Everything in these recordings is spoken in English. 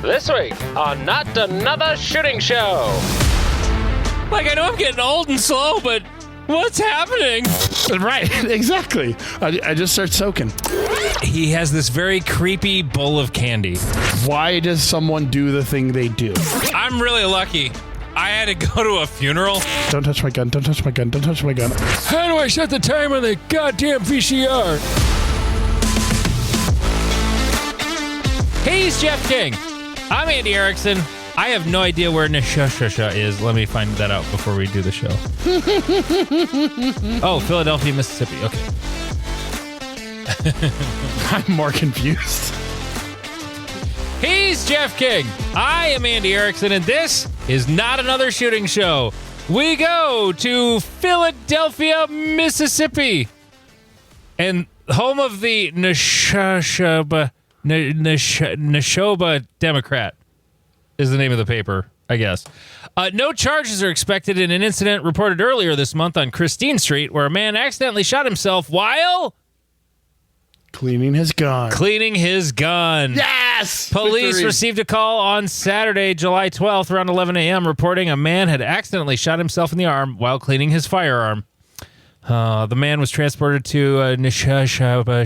This week on Not Another Shooting Show. Like, I know I'm getting old and slow, but what's happening? Right, exactly. I just start soaking. He has this very creepy bowl of candy. Why does someone do the thing they do? I'm really lucky. I had to go to a funeral. Don't touch my gun, don't touch my gun, don't touch my gun. How do I set the time on the goddamn VCR? Hey, he's Jeff King. I'm Andy Erickson. I have no idea where Neshusha is. Let me find that out before we do the show. Oh, Philadelphia, Mississippi. Okay. I'm more confused. He's Jeff King. I am Andy Erickson, and this is Not Another Shooting Show. We go to Philadelphia, Mississippi, and home of the Neshoba Democrat is the name of the paper, I guess. No charges are expected in an incident reported earlier this month on Christine Street, where a man accidentally shot himself while Cleaning his gun. Yes! Police Victory. received a call on Saturday, July 12th, around 11 a.m., reporting a man had accidentally shot himself in the arm while cleaning his firearm. The man was transported to Neshoba.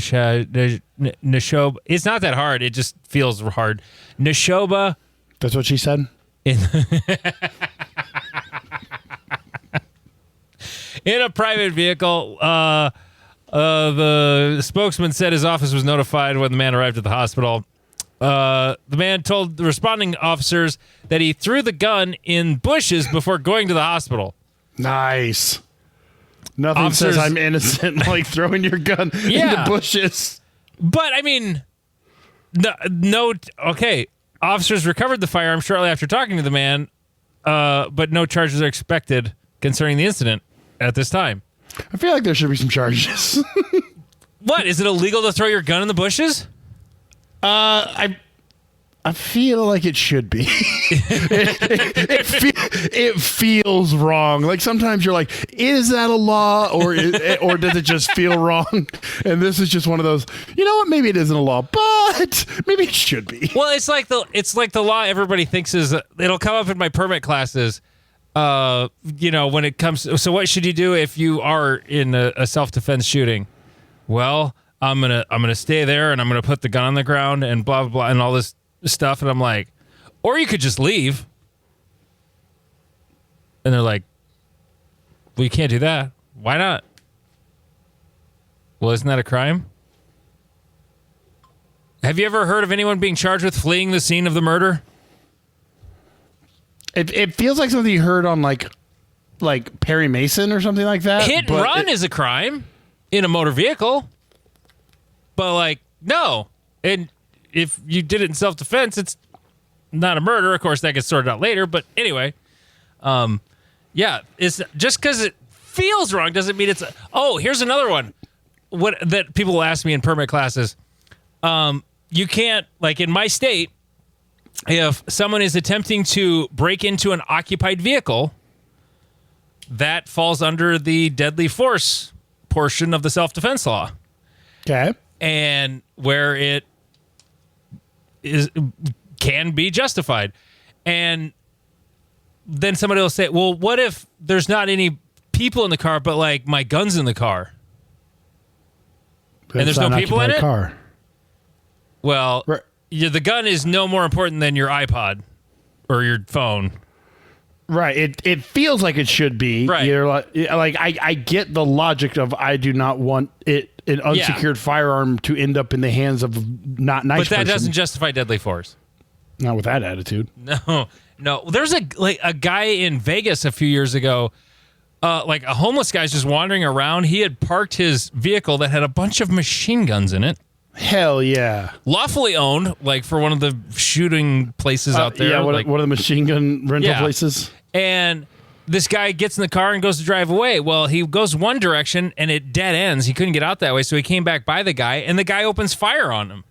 It's not that hard. It just feels hard. Neshoba. That's what she said? In a private vehicle. The spokesman said his office was notified when the man arrived at the hospital. The man told the responding officers that he threw the gun in bushes before going to the hospital. Nice. Nothing Officers- says I'm innocent like throwing your gun into bushes. But, I mean, okay. Officers recovered the firearm shortly after talking to the man, but no charges are expected concerning the incident at this time. I feel like there should be some charges. What? Is it illegal to throw your gun in the bushes? I feel like it should be. It feels wrong. Like sometimes you're like, is that a law or does it just feel wrong? And this is just one of those. You know what? Maybe it isn't a law, but maybe it should be. Well, it's like the law everybody thinks is. It'll come up in my permit classes. When it comes. So what should you do if you are in a self-defense shooting? Well, I'm gonna stay there and I'm gonna put the gun on the ground and blah blah blah and all this stuff. And I'm like, or you could just leave. And they're like, well, you can't do that. Why not? Well, isn't that a crime? Have you ever heard of anyone being charged with fleeing the scene of the murder? It feels like something you heard on like Perry Mason or something like that. Hit and run is a crime in a motor vehicle. But no. And if you did it in self-defense, it's not a murder. Of course, that gets sorted out later. But anyway, it's just because it feels wrong doesn't mean it's. Here's another one. What that people will ask me in permit classes. You can't, in my state, if someone is attempting to break into an occupied vehicle, that falls under the deadly force portion of the self-defense law. Okay. And where it can be justified. And then somebody will say, well, what if there's not any people in the car, but my gun's in the car? And there's no people in it? Car. Well, Right. the gun is no more important than your iPod or your phone. Right. It feels like it should be. Right. You're I get the logic of I do not want an unsecured firearm to end up in the hands of not nice But that person. doesn't justify deadly force. Not with that attitude. No. There's a guy in Vegas a few years ago, a homeless guy's just wandering around. He had parked his vehicle that had a bunch of machine guns in it. Hell yeah. Lawfully owned, for one of the shooting places out there. Yeah, one of the machine gun rental places. And this guy gets in the car and goes to drive away. Well, he goes one direction and it dead ends. He couldn't get out that way, so he came back by the guy, and the guy opens fire on him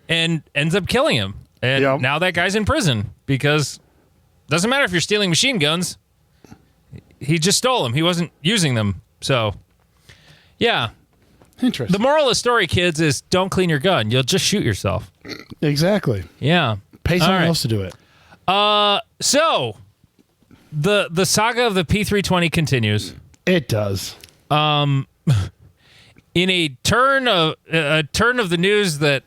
and ends up killing him. And now that guy's in prison because it doesn't matter if you're stealing machine guns. He just stole them. He wasn't using them. So, yeah. Interesting. The moral of the story, kids, is don't clean your gun. You'll just shoot yourself. Exactly. Yeah. Pay someone right. else to do it. So the saga of the P320 continues. It does. In a turn of the news that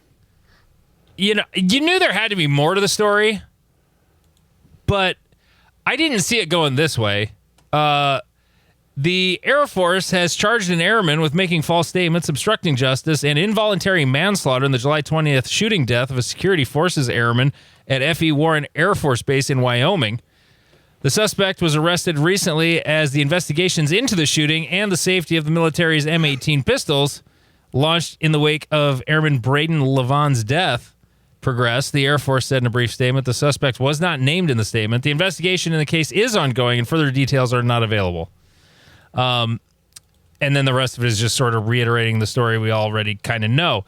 you knew there had to be more to the story, but I didn't see it going this way. The Air Force has charged an airman with making false statements, obstructing justice, and involuntary manslaughter in the July 20th shooting death of a security forces airman at F.E. Warren Air Force Base in Wyoming. The suspect was arrested recently as the investigations into the shooting and the safety of the military's M18 pistols launched in the wake of Airman Braden Levon's death progressed. The Air Force said in a brief statement the suspect was not named in the statement. The investigation in the case is ongoing and further details are not available. And then the rest of it is just sort of reiterating the story we already kind of know.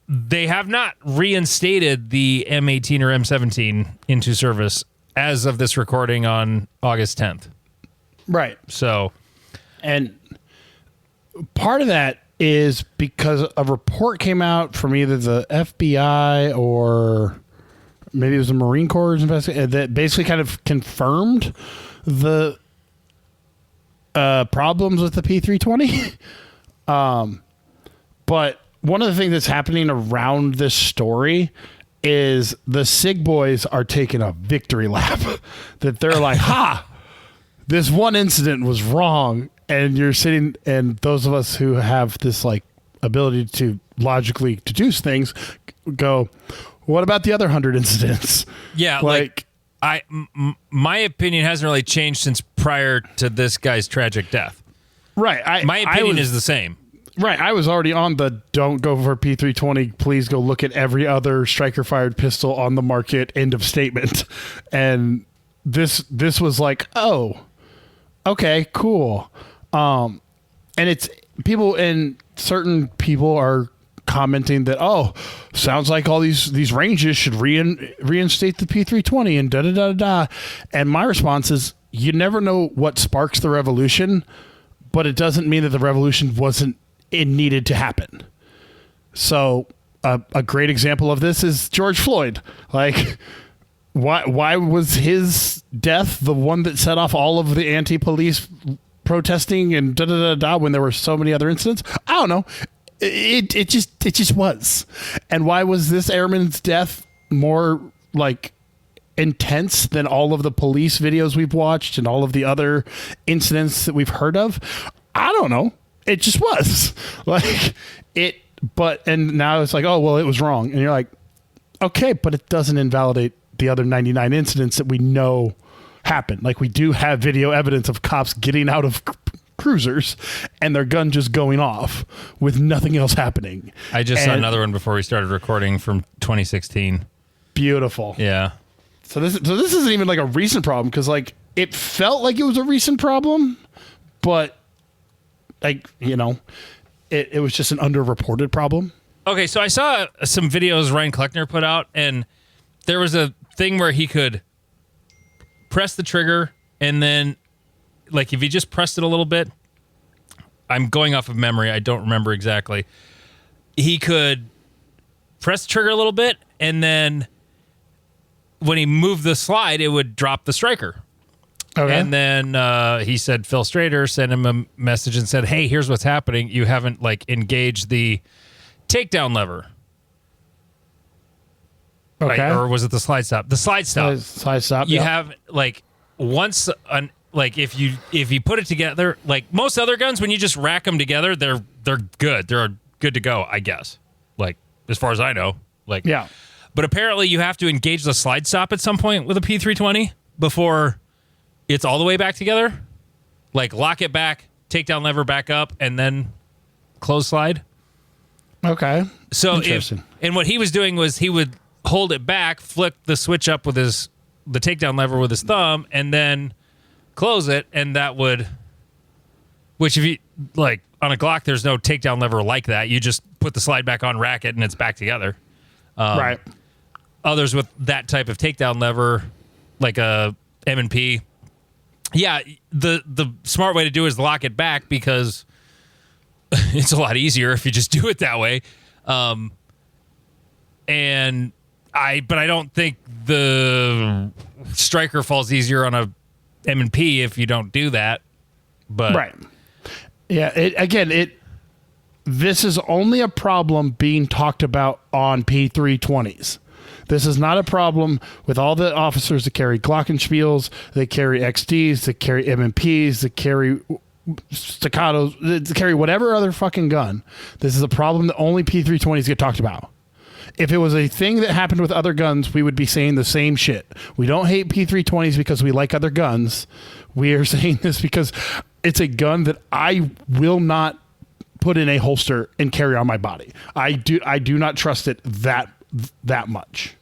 They have not reinstated the M18 or M17 into service as of this recording on August 10th. Right. So, and part of that is because a report came out from either the FBI or maybe it was the Marine Corps investigation that basically kind of confirmed the problems with the P320. But one of the things that's happening around this story is the SIG boys are taking a victory lap. That they're like, ha, this one incident was wrong. And you're sitting, and those of us who have this like ability to logically deduce things go, what about the other 100 incidents? Yeah, my opinion hasn't really changed since prior to this guy's tragic death. Right. My opinion is the same. Right. I was already on the don't go for P320. Please go look at every other striker-fired pistol on the market. End of statement. And this was like, oh, okay, cool. And it's people, and certain people are commenting that, oh, sounds like all these ranges should reinstate the P320 and da-da-da-da. And my response is, you never know what sparks the revolution, but it doesn't mean that the revolution it needed to happen. So a great example of this is George Floyd. Like, why was his death the one that set off all of the anti-police protesting and da-da-da-da when there were so many other incidents? I don't know. It just was. And why was this airman's death more like intense than all of the police videos we've watched and all of the other incidents that we've heard of? I don't know. It just was like it. And now it's like, oh, well, it was wrong. And you're like, okay, but it doesn't invalidate the other 99 incidents that we know happened. Like, we do have video evidence of cops getting out of cruisers and their gun just going off with nothing else happening. I just saw another one before we started recording from 2016. Beautiful. Yeah. So this isn't even like a recent problem, because like it felt like it was a recent problem, but like, it was just an underreported problem. Okay, so I saw some videos Ryan Kleckner put out, and there was a thing where he could press the trigger, and then, like, if he just pressed it a little bit, I'm going off of memory, I don't remember exactly, he could press the trigger a little bit, and then when he moved the slide, it would drop the striker. Okay. And then he said Phil Strader sent him a message and said, hey, here's what's happening. You haven't, like, engaged the takedown lever. Okay. Right? Or was it the slide stop? The slide stop. Slide stop. You have, like, once, like, if you put it together, like most other guns, when you just rack them together, they're good. They're good to go, I guess. Like, as far as I know. Like, yeah. But apparently you have to engage the slide stop at some point with a P320 before it's all the way back together. Like, lock it back, takedown lever back up, and then close slide. Okay. So and what he was doing was he would hold it back, flick the switch up with the takedown lever with his thumb, and then close it, and that would, which if you, like, on a Glock, there's no takedown lever like that. You just put the slide back on, rack it, and it's back together. Right. Others with that type of takedown lever, like a M&P, yeah, the smart way to do it is lock it back, because it's a lot easier if you just do it that way. And But I don't think the striker falls easier on a M&P if you don't do that. But right. Yeah. This is only a problem being talked about on P320s. This is not a problem with all the officers that carry Glockenspiels, that carry XDs, that carry M&Ps, that carry staccatos, that carry whatever other fucking gun. This is a problem that only P320s get talked about. If it was a thing that happened with other guns, we would be saying the same shit. We don't hate P320s because we like other guns. We are saying this because it's a gun that I will not put in a holster and carry on my body. I do not trust it that much.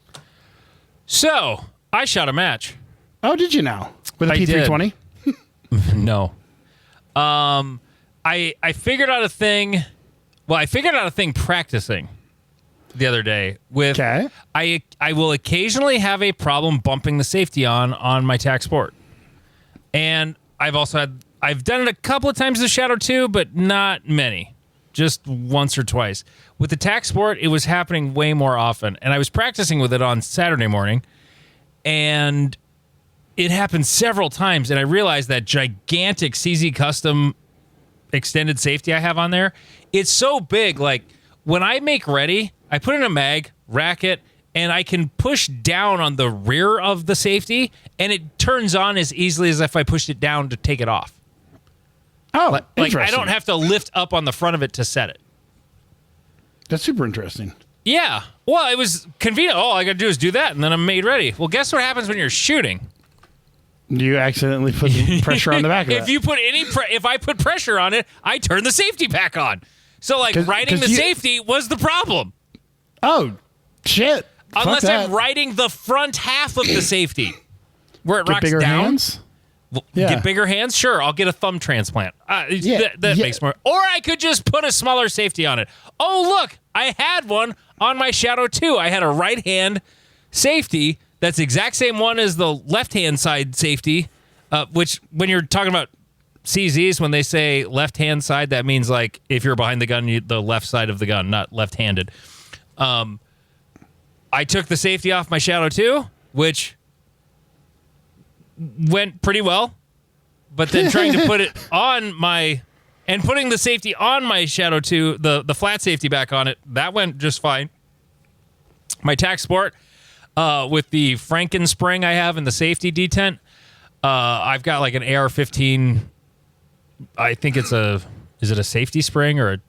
So I shot a match. Oh, did you now? With a P320? No. I figured out a thing. Well, I figured out a thing practicing the other day with. Okay. I will occasionally have a problem bumping the safety on my TAC Sport, and I've done it a couple of times with the Shadow 2, but not many. Just once or twice. With the TAC Sport, it was happening way more often. And I was practicing with it on Saturday morning, and it happened several times. And I realized that gigantic CZ Custom extended safety I have on there, it's so big. Like, when I make ready, I put in a mag, rack it, and I can push down on the rear of the safety, and it turns on as easily as if I pushed it down to take it off. Oh, like I don't have to lift up on the front of it to set it. That's super interesting. Yeah. Well, it was convenient. All I got to do is do that, and then I'm made ready. Well, guess what happens when you're shooting? You accidentally put pressure on the back of it. If I put pressure on it, I turn the safety back on. So, like, riding the safety was the problem. Oh, shit. Unless I'm riding the front half of the safety, where it rocks bigger down. Hands? Yeah. Get bigger hands? Sure, I'll get a thumb transplant. That makes more. Or I could just put a smaller safety on it. Oh, look, I had one on my Shadow 2. I had a right hand safety that's the exact same one as the left hand side safety, which when you're talking about CZs, when they say left hand side, that means like if you're behind the gun, the left side of the gun, not left handed. I took the safety off my Shadow 2, which went pretty well, but then trying to put it on putting the safety on my Shadow 2, the flat safety back on it, that went just fine. My TAC Sport, with the Franken spring I have in the safety detent, I've got like an AR-15. I think is it a safety spring or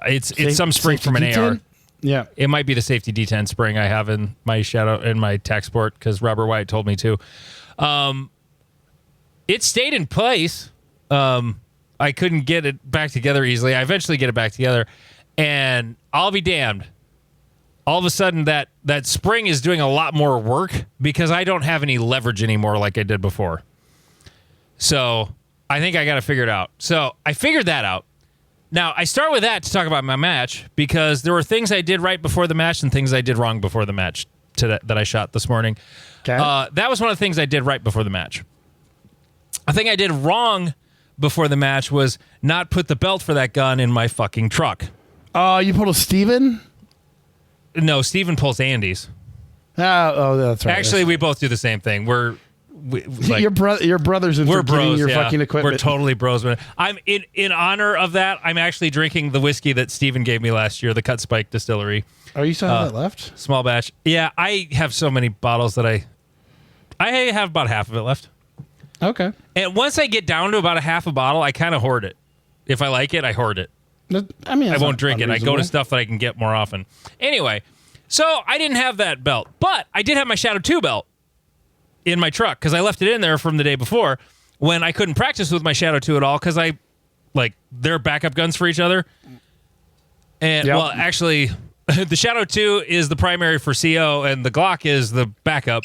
it's some spring from an detent? AR. Yeah, it might be the safety detent spring I have in my TAC Sport because Robert White told me to. It stayed in place. I couldn't get it back together easily. I eventually get it back together, and I'll be damned. All of a sudden, that spring is doing a lot more work because I don't have any leverage anymore like I did before. So I think I got to figure it out. So I figured that out. Now, I start with that to talk about my match because there were things I did right before the match and things I did wrong before the match that I shot this morning. Okay. That was one of the things I did right before the match. A thing I did wrong before the match was not put the belt for that gun in my fucking truck. You pulled a Steven? No, Steven pulls Andy's. Oh, that's right. Actually, we both do the same thing. Your brothers in we're bros. Your fucking equipment. We're totally bros. I'm in honor of that. I'm actually drinking the whiskey that Steven gave me last year, the Cut Spike Distillery. Oh, you still have that left? Small batch. Yeah, I have so many bottles that I have about half of it left. Okay. And once I get down to about a half a bottle, I kind of hoard it. If I like it, I hoard it. I mean, I won't drink it. I go to stuff that I can get more often. Anyway, so I didn't have that belt, but I did have my Shadow 2 belt in my truck because I left it in there from the day before when I couldn't practice with my Shadow 2 at all because they're backup guns for each other. And well, actually, the Shadow 2 is the primary for CO and the Glock is the backup.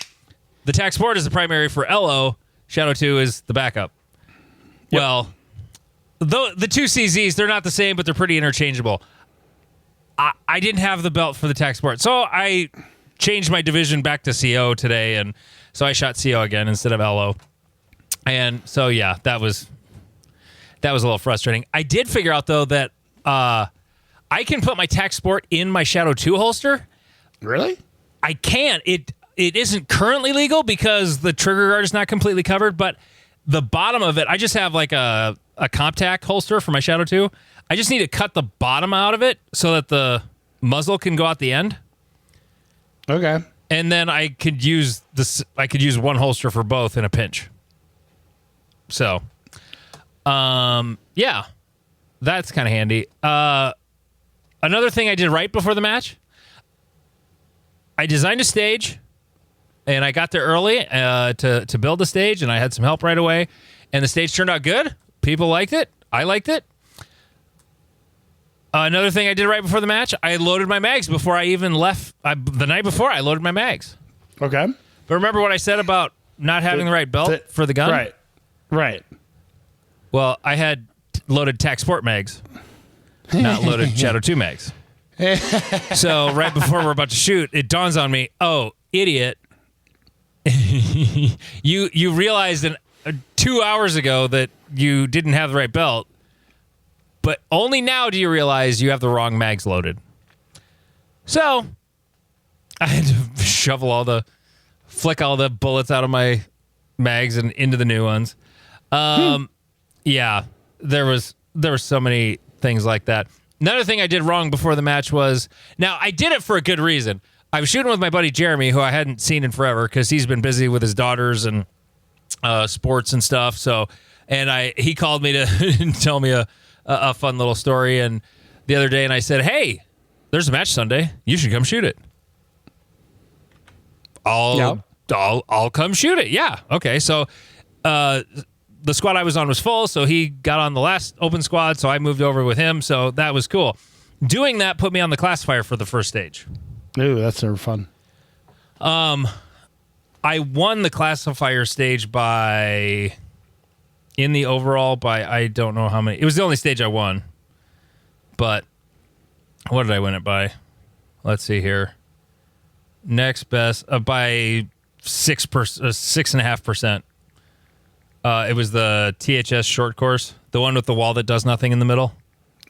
The TAC Sport is the primary for LO. Shadow 2 is the backup. Yep. Well, the two CZs, they're not the same, but they're pretty interchangeable. I didn't have the belt for the TAC Sport, so I changed my division back to CO today, and so I shot CO again instead of LO. And so, yeah, that was a little frustrating. I did figure out, though, that I can put my TAC Sport in my Shadow 2 holster. Really? I can't. It isn't currently legal because the trigger guard is not completely covered, but the bottom of it, I just have like a Comptac holster for my Shadow 2. I just need to cut the bottom out of it so that the muzzle can go out the end. Okay. And then I could use one holster for both in a pinch. So, yeah, that's kind of handy. Another thing I did right before the match, I designed a stage, and I got there early to build the stage, and I had some help right away, and the stage turned out good. People liked it. I liked it. Another thing I did right before the match, I loaded my mags before I even left. The night before, I loaded my mags. Okay. But remember what I said about not having the right belt for the gun? Right. Well, I had loaded TAC Sport mags, not loaded Shadow 2 mags. So right before we're about to shoot, it dawns on me, oh, idiot. You realized 2 hours ago that you didn't have the right belt, but only now do you realize you have the wrong mags loaded. So I had to flick all the bullets out of my mags and into the new ones. Yeah, there was so many things like that. Another thing I did wrong before the match was, now I did it for a good reason. I was shooting with my buddy Jeremy, who I hadn't seen in forever because he's been busy with his daughters and sports and stuff. So, and he called me to tell me a fun little story. And the other day, and I said, "Hey, there's a match Sunday. You should come shoot it." I'll come shoot it. Yeah. Okay. So, the squad I was on was full, so he got on the last open squad, so I moved over with him, so that was cool. Doing that put me on the classifier for the first stage. Ooh, that's never fun. I won the classifier stage in the overall by, I don't know how many. It was the only stage I won. But what did I win it by? Let's see here. Next best, by 6.5%. It was the THS short course, the one with the wall that does nothing in the middle.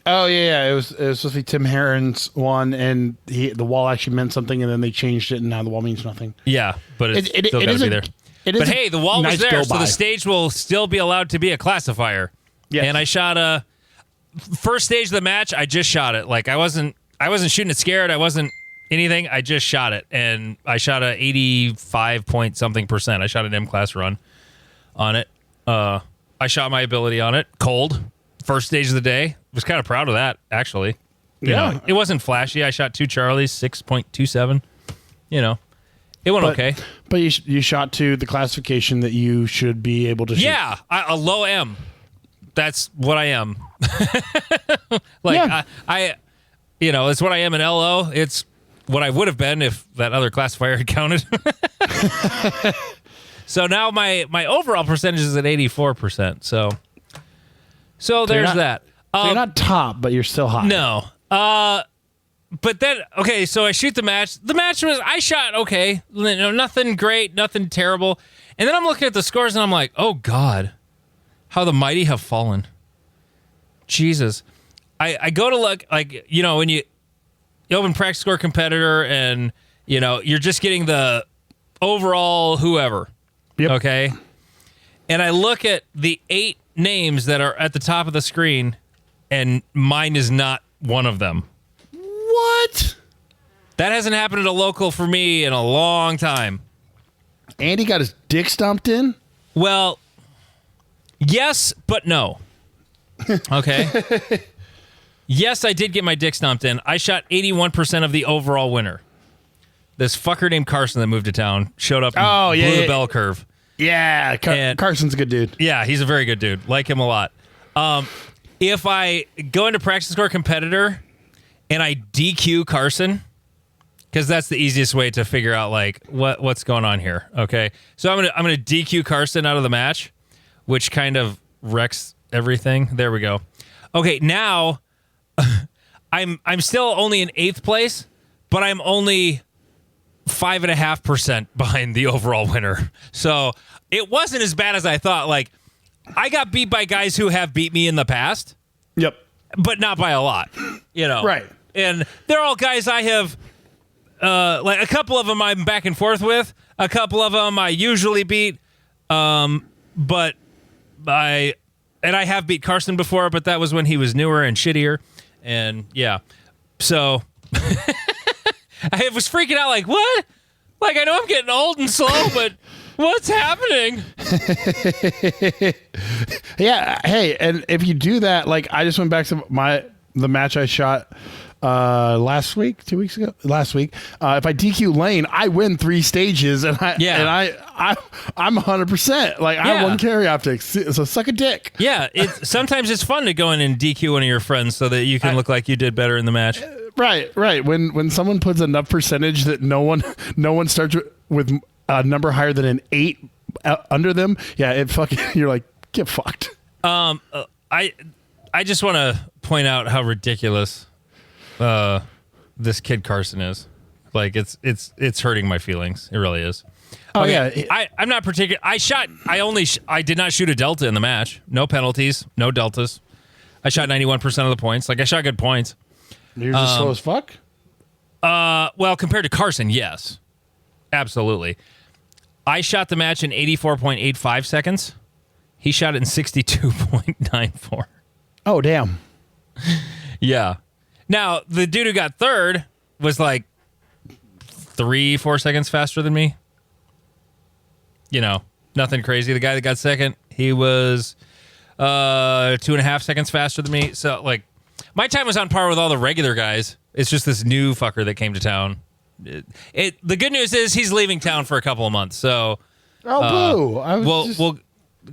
Oh yeah. It was supposed to be Tim Herron's one, and the wall actually meant something, and then they changed it, and now the wall means nothing. Yeah, but it's still got to be there. But hey, the wall was there, so the stage will still be allowed to be a classifier. Yes. And I shot first stage of the match. I just shot it. Like I wasn't shooting it scared. I wasn't anything. I just shot it, and I shot a 85 point something %. I shot an M class run on it. I shot my ability on it cold. First stage of the day. Was kind of proud of that, actually. You know, it wasn't flashy. I shot 2 Charlies, 6.27. You know, it went okay. But you shot to the classification that you should be able to shoot. Yeah, a low M. That's what I am. I it's what I am in LO. It's what I would have been if that other classifier had counted. So now my overall percentage is at 84%. So there's that. So you're not top, but you're still high. No. But then, okay, so I shoot the match. The match was, I shot okay. Nothing great, nothing terrible. And then I'm looking at the scores, and I'm like, oh, God, how the mighty have fallen. Jesus. I go to look, like, when you open practice score competitor, and, you're just getting the overall whoever. Yep. Okay? And I look at the 8 names that are at the top of the screen, and mine is not one of them. What? That hasn't happened at a local for me in a long time. Andy got his dick stomped in? Well, yes, but no. Okay. Yes, I did get my dick stomped in. I shot 81% of the overall winner. This fucker named Carson that moved to town showed up and blew the bell curve. Yeah, Carson's a good dude. Yeah, he's a very good dude. Like him a lot. If I go into practice score competitor and I DQ Carson, because that's the easiest way to figure out like what's going on here. Okay, so I'm gonna DQ Carson out of the match, which kind of wrecks everything. There we go. Okay, now I'm still only in 8th place, but I'm only 5.5% behind the overall winner. So it wasn't as bad as I thought. Like, I got beat by guys who have beat me in the past. Yep. But not by a lot, Right. And they're all guys I have like a couple of them I'm back and forth with. A couple of them I usually beat. But I have beat Carson before, but that was when he was newer and shittier. And yeah, so I was freaking out like, what? Like, I know I'm getting old and slow, but what's happening? Yeah. Hey, and if you do that, like, I just went back to the match I shot last week, 2 weeks ago, last week. If I DQ Lane, I win 3 stages, and I'm 100%. Like, I have 1 carry optics, so suck a dick. Yeah, sometimes it's fun to go in and DQ one of your friends so that you can look like you did better in the match. Right. When someone puts enough percentage that no one starts with a number higher than an 8 under them, yeah, it fucking you're like, get fucked. I just want to point out how ridiculous this kid Carson is. Like, it's hurting my feelings. It really is. Oh, okay, yeah. I'm not particular. I did not shoot a delta in the match. No penalties, no deltas. I shot 91% of the points. Like, I shot good points. You're just slow as fuck? Well, compared to Carson, yes. Absolutely. I shot the match in 84.85 seconds. He shot it in 62.94. Oh, damn. Yeah. Now, the dude who got third was like 3-4 seconds faster than me. You know, nothing crazy. The guy that got second, he was 2.5 seconds faster than me. So, like, my time was on par with all the regular guys. It's just this new fucker that came to town. The good news is he's leaving town for a couple of months. So, boo!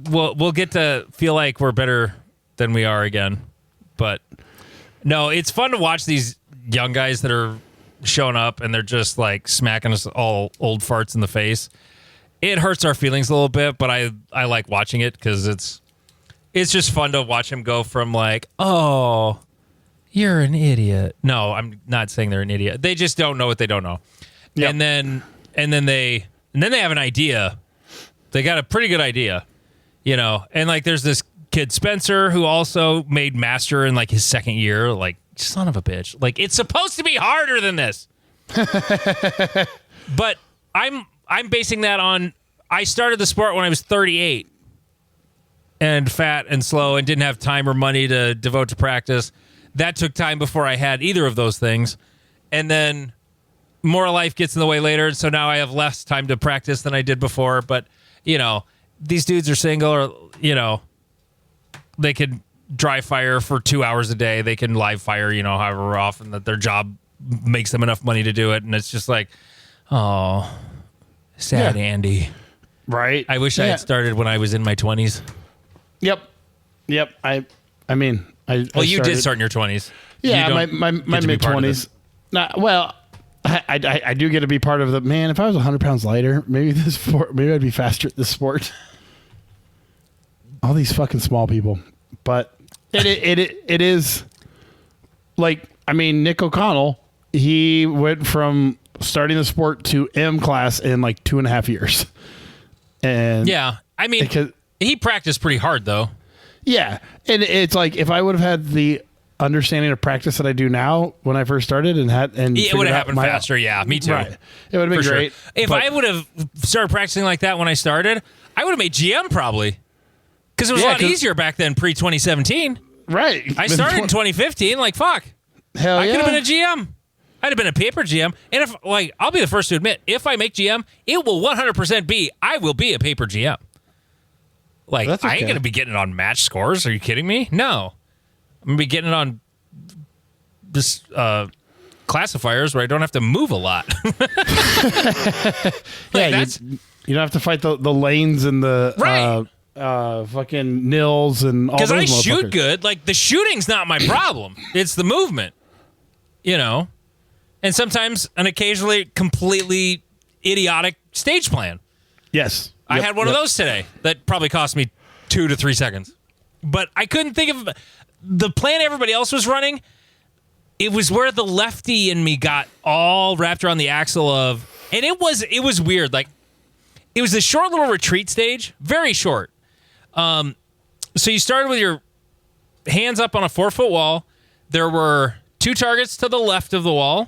We'll get to feel like we're better than we are again. But no, it's fun to watch these young guys that are showing up and they're just like smacking us all old farts in the face. It hurts our feelings a little bit, but I like watching it because it's just fun to watch him go from like, oh, you're an idiot. No, I'm not saying they're an idiot. They just don't know what they don't know. Yep. And then they have an idea. They got a pretty good idea, you know. And like, there's this kid Spencer who also made master in like his second year. Like, son of a bitch. Like, it's supposed to be harder than this. But I'm basing that on, I started the sport when I was 38 and fat and slow and didn't have time or money to devote to practice. That took time before I had either of those things. And then more life gets in the way later. So now I have less time to practice than I did before. But, you know, these dudes are single, or, you know, they could dry fire for 2 hours a day. They can live fire, you know, however often that their job makes them enough money to do it. And it's just like, oh, sad Andy. Right. I wish I had started when I was in my 20s. Yep. I mean, you did start in your 20s. Yeah, my mid 20s. Well, I do get to be part of the, man. If I was 100 pounds lighter, maybe I'd be faster at this sport. All these fucking small people, but it is like, I mean, Nick O'Connell, he went from starting the sport to M class in like 2.5 years. And yeah, I mean, he practiced pretty hard though. Yeah, and it's like, if I would have had the understanding of practice that I do now when I first started it would have happened faster. Yeah, me too. Right. It would have been great. Sure. If I would have started practicing like that when I started, I would have made GM probably, because it was a lot easier back then, pre 2017. Right. I started in 2015. Like, fuck. Hell yeah. I could have been a GM. I'd have been a paper GM. And if, like, I'll be the first to admit, if I make GM, it will 100% be, I will be a paper GM. Like, I ain't going to be getting it on match scores. Are you kidding me? No. I'm going to be getting it on this classifiers where I don't have to move a lot. Yeah, you don't have to fight the lanes and the fucking nils and all those. Because I shoot good. Like, the shooting's not my problem. It's the movement. You know? And sometimes an occasionally completely idiotic stage plan. Yes. I had one of those today that probably cost me 2 to 3 seconds. But I couldn't think of the plan everybody else was running. It was where the lefty in me got all wrapped around the axle of, and it was weird. Like, it was a short little retreat stage, very short. So you started with your hands up on a 4-foot wall. There were 2 targets to the left of the wall.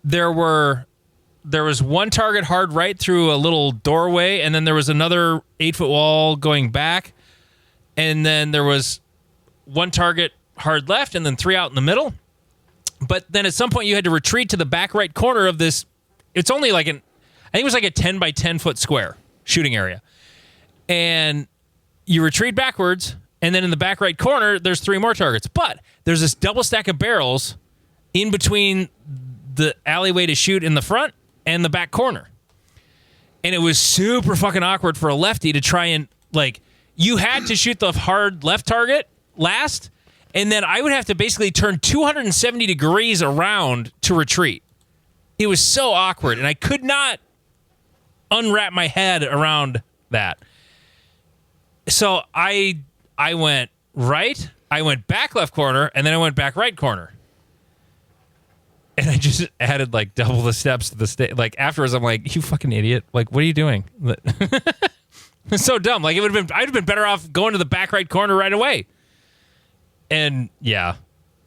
there was one target hard right through a little doorway, and then there was another 8-foot wall going back, and then there was one target hard left, and then 3 out in the middle. But then at some point you had to retreat to the back right corner of this. It's only like I think it was like a 10 by 10 foot square shooting area. And you retreat backwards, and then in the back right corner, there's 3 more targets. But there's this double stack of barrels in between the alleyway to shoot in the front and the back corner. And it was super fucking awkward for a lefty to try and, like, you had to shoot the hard left target last, and then I would have to basically turn 270 degrees around to retreat. It was so awkward, and I could not unwrap my head around that. So I went right, I went back left corner, and then I went back right corner. And I just added like double the steps to the stage. Like afterwards, I'm like, you fucking idiot. Like, what are you doing? It's so dumb. Like I'd have been better off going to the back right corner right away. And yeah.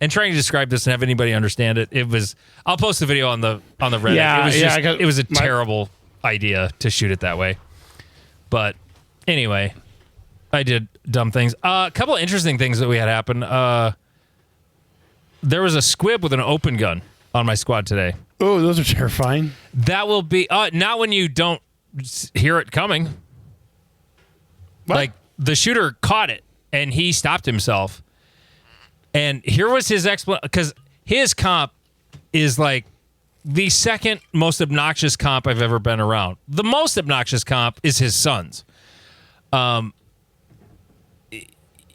And trying to describe this and have anybody understand it, I'll post the video on the Reddit. Yeah, it was a terrible idea to shoot it that way. But anyway, I did dumb things. A couple of interesting things that we had happen. There was a squib with an open gun on my squad today. Oh, those are terrifying. That will be not when you don't hear it coming. What? Like the shooter caught it and he stopped himself. And here was his explanation, because his comp is like the second most obnoxious comp I've ever been around. The most obnoxious comp is his son's.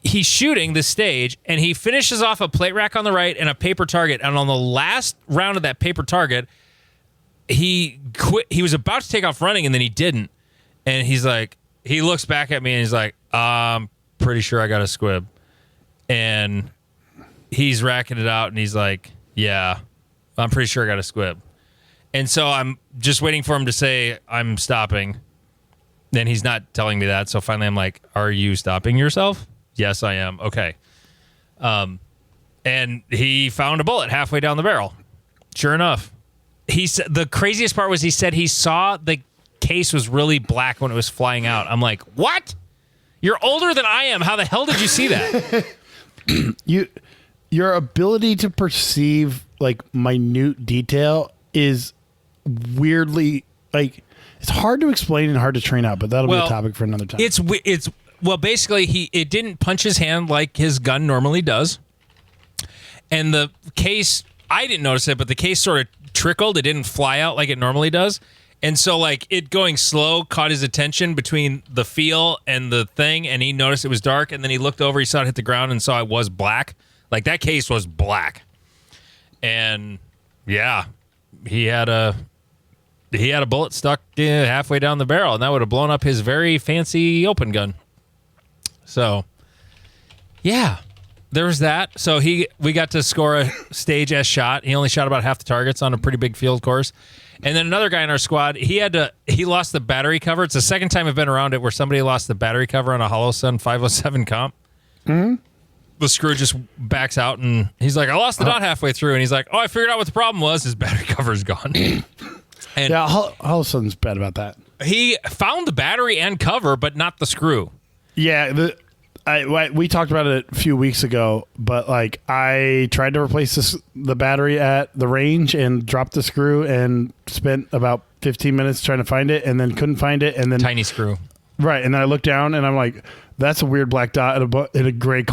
He's shooting the stage, and he finishes off a plate rack on the right and a paper target. And on the last round of that paper target, he quit. He was about to take off running, and then he didn't. And he's like, he looks back at me, and he's like, I'm pretty sure I got a squib. And he's racking it out, and he's like, yeah, I'm pretty sure I got a squib. And so I'm just waiting for him to say, I'm stopping. Then he's not telling me that. So finally I'm like, are you stopping yourself? Yes, I am. Okay. And he found a bullet halfway down the barrel. Sure enough. He said the craziest part was he said he saw the case was really black when it was flying out. I'm like, what? You're older than I am. How the hell did you see that? Your ability to perceive like minute detail is weirdly like it's hard to explain and hard to train out, but that'll be a topic for another time. It's well, basically it didn't punch his hand like his gun normally does. And the case, I didn't notice it, but the case sort of trickled. It didn't fly out like it normally does. And so like it going slow caught his attention between the feel and the thing, and he noticed it was dark, and then he looked over, he saw it hit the ground and saw it was black. Like that case was black. And yeah, he had a bullet stuck halfway down the barrel, and that would have blown up his very fancy open gun. So, yeah, there was that. So we got to score a stage S shot. He only shot about half the targets on a pretty big field course. And then another guy in our squad, he lost the battery cover. It's the second time I've been around it where somebody lost the battery cover on a Hollow Sun 507 comp. Mm-hmm. The screw just backs out, and he's like, I lost the dot halfway through. And he's like, I figured out what the problem was. His battery cover's gone. And yeah, Hollow Sun's bad about that. He found the battery and cover, but not the screw. Yeah, we talked about it a few weeks ago, but like I tried to replace the battery at the range and dropped the screw and spent about 15 minutes trying to find it, and then couldn't find it, and then tiny screw. Right, and then I looked down and I'm like, that's a weird black dot in a gray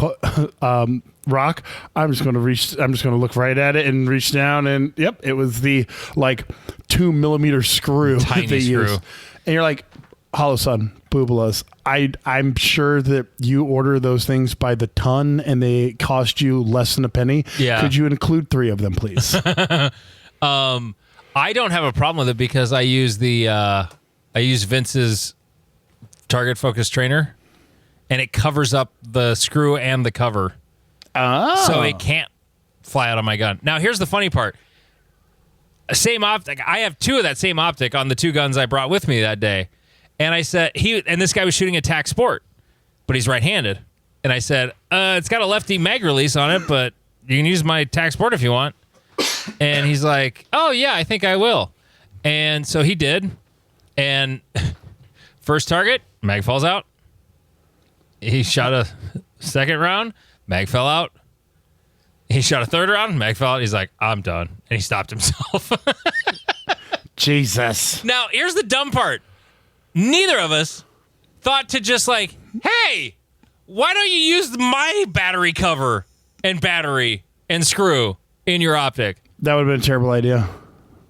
rock. I'm just going to look right at it and reach down, and yep, it was the like 2 millimeter screw tiny that they screw. use. And you're like, Hollow Sun, boobalas. I'm sure that you order those things by the ton and they cost you less than a penny. Yeah. Could you include 3 of them, please? I don't have a problem with it because I use Vince's target focus trainer, and it covers up the screw and the cover. Oh. So it can't fly out of my gun. Now, here's the funny part. Same optic. I have 2 of that same optic on the 2 guns I brought with me that day. And I said, this guy was shooting a TAC Sport, but he's right-handed. And I said, it's got a lefty mag release on it, but you can use my TAC Sport if you want. And he's like, oh, yeah, I think I will. And so he did. And first target, mag falls out. He shot a second round, mag fell out. He shot a third round, mag fell out. He's like, I'm done. And he stopped himself. Jesus. Now, here's the dumb part. Neither of us thought to just like, hey, why don't you use my battery cover and battery and screw in your optic? That would have been a terrible idea.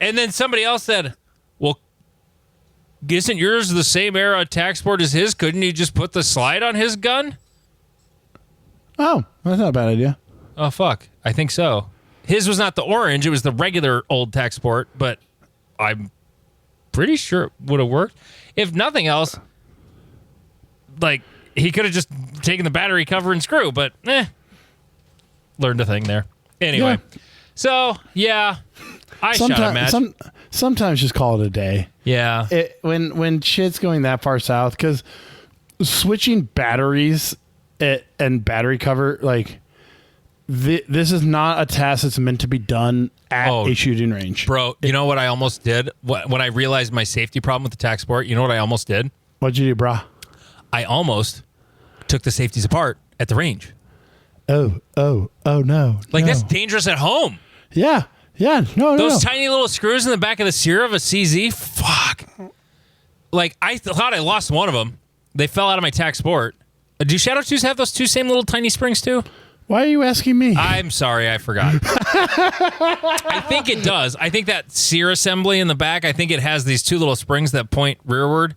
And then somebody else said, well, isn't yours the same era attack sport as his? Couldn't he just put the slide on his gun? Oh, that's not a bad idea. Oh, fuck. I think so. His was not the orange. It was the regular old tack sport, but I'm pretty sure it would have worked. If nothing else, like, he could have just taken the battery cover and screw, but learned a thing there. Anyway, so, yeah, I shot a match. Sometimes just call it a day. Yeah. When shit's going that far south, because switching batteries and battery cover, like, this is not a task that's meant to be done at a shooting range. Bro, you know what I almost did? When I realized my safety problem with the tack sport, you know what I almost did? What'd you do, brah? I almost took the safeties apart at the range. Oh, no. Like, that's dangerous at home. Yeah. No. Those tiny little screws in the back of the sear of a CZ, fuck. Like, I thought I lost one of them. They fell out of my tack sport. Do Shadow 2s have those two same little tiny springs too? Why are you asking me? I'm sorry, I forgot. I think it does. I think that sear assembly in the back, I think it has these two little springs that point rearward.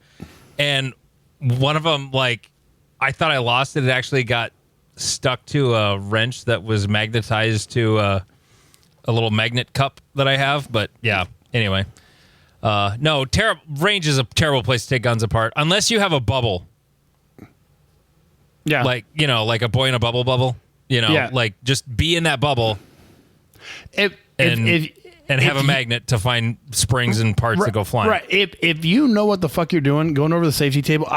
And one of them, like, I thought I lost it. It actually got stuck to a wrench that was magnetized to a little magnet cup that I have. But yeah, anyway. No, range is a terrible place to take guns apart. Unless you have a bubble. Yeah. Like, like a boy in a bubble. Like, just be in that bubble and have a magnet to find springs and parts that go flying. Right. If you know what the fuck you're doing, going over the safety table,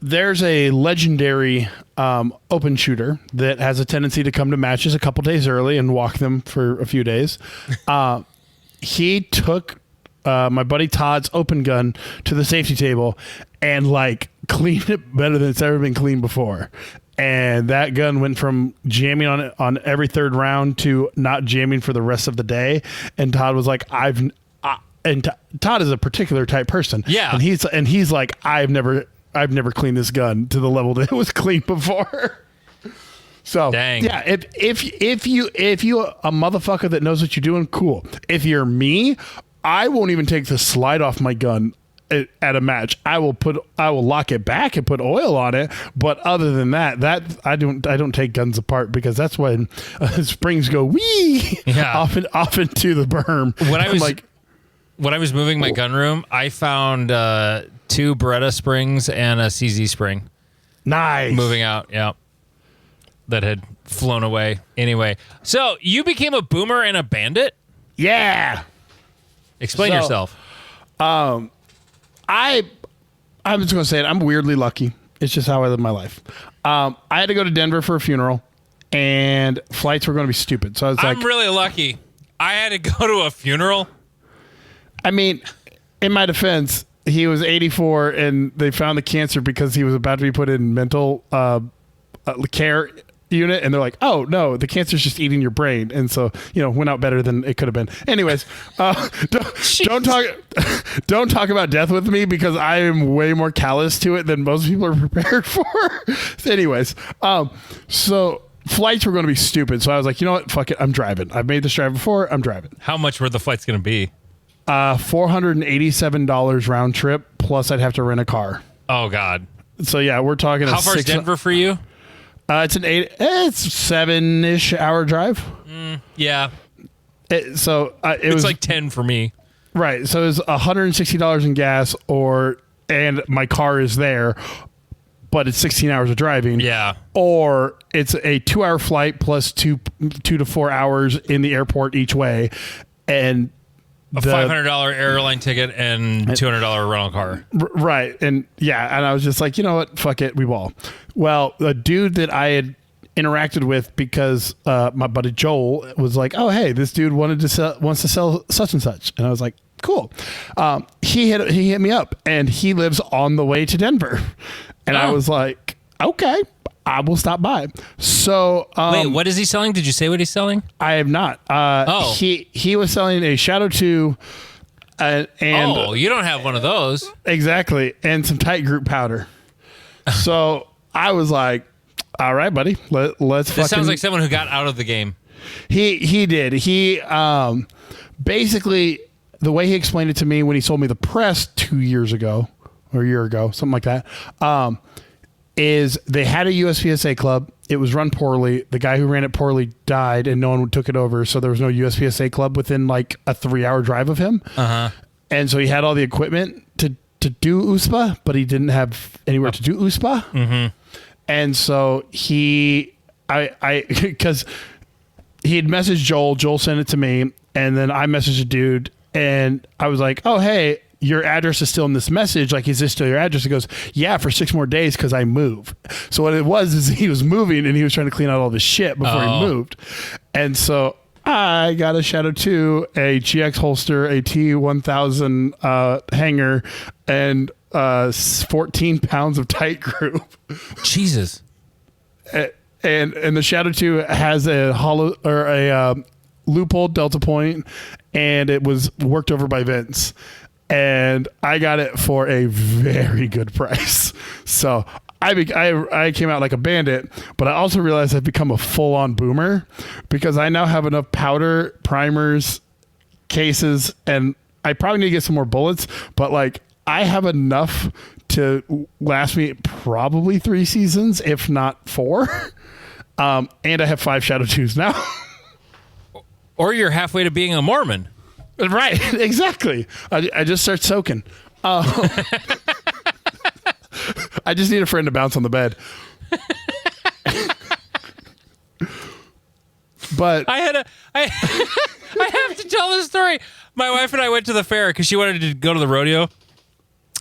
there's a legendary open shooter that has a tendency to come to matches a couple days early and walk them for a few days. He took my buddy Todd's open gun to the safety table and, like, cleaned it better than it's ever been cleaned before. And that gun went from jamming on it on every third round to not jamming for the rest of the day. And Todd was like, Todd is a particular type person. Yeah. And he's like, I've never cleaned this gun to the level that it was cleaned before. So, dang. Yeah, if you a motherfucker that knows what you're doing, cool. If you're me, I won't even take the slide off my gun at a match. I will lock it back and put oil on it. But other than that I don't take guns apart, because that's when springs go wee off into the berm. When I was moving my gun room, I found 2 Beretta springs and a CZ spring. Nice. Moving out, yeah. That had flown away. Anyway, so you became a boomer and a bandit? Yeah. Explain yourself. I'm just going to say it. I'm weirdly lucky. It's just how I live my life. I had to go to Denver for a funeral, and flights were going to be stupid. So I'm really lucky. I had to go to a funeral. I mean, in my defense, he was 84, and they found the cancer because he was about to be put in mental care unit, and they're like, oh no, the cancer's just eating your brain. And so, went out better than it could have been. Anyways, don't talk about death with me, because I am way more callous to it than most people are prepared for. Anyways, so flights were going to be stupid, so I was like, you know what, fuck it, I'm driving. I've made this drive before, I'm driving. How much were the flights going to be? $487 round trip, plus I'd have to rent a car. Oh god. So yeah, we're talking. How far is Denver for you? It's 7-ish hour drive. Yeah. It was like 10 for me. Right. So it was $160 in gas, and my car is there, but it's 16 hours of driving. Yeah. Or it's a 2-hour flight plus 2 to 4 hours in the airport each way, and a $500 airline ticket and $200 rental car. Right. And yeah, and I was just like, you know what? Fuck it. We ball. Well, the dude that I had interacted with because my buddy Joel was like, "Oh, hey, this dude wants to sell such and such," and I was like, "Cool." He hit me up, and he lives on the way to Denver, and I was like, "Okay, I will stop by." So, wait, what is he selling? Did you say what he's selling? I have not. He was selling a Shadow 2. And you don't have one of those. Exactly. And some tight group powder. So I was like, all right, buddy, let's This sounds like someone who got out of the game. He did. He basically, the way he explained it to me when he sold me the press 2 years ago or a year ago, something like that, is they had a USPSA club. It was run poorly. The guy who ran it poorly died, and no one took it over. So there was no USPSA club within like a 3-hour drive of him. And so he had all the equipment to do USPA, but he didn't have anywhere to do USPA. And so because he had messaged Joel sent it to me, and then I messaged a dude, and I was like, "Oh, hey, your address is still in this message. Like, is this still your address?" He goes, "Yeah, for 6 more days because I move." So what it was is he was moving, and he was trying to clean out all this shit before he moved. And so I got a Shadow 2, a GX holster, a T1000 hanger, and 14 pounds of tight group. Jesus. And the Shadow 2 has a hollow or a loophole delta point, and it was worked over by Vince. And I got it for a very good price. So I came out like a bandit, but I also realized I've become a full-on boomer because I now have enough powder, primers, cases, and I probably need to get some more bullets, but like I have enough to last me probably 3 seasons, if not 4. And I have 5 Shadow 2s now. Or you're halfway to being a Mormon. Right, exactly. I just start soaking. I just need a friend to bounce on the bed. But I have to tell this story. My wife and I went to the fair because she wanted to go to the rodeo.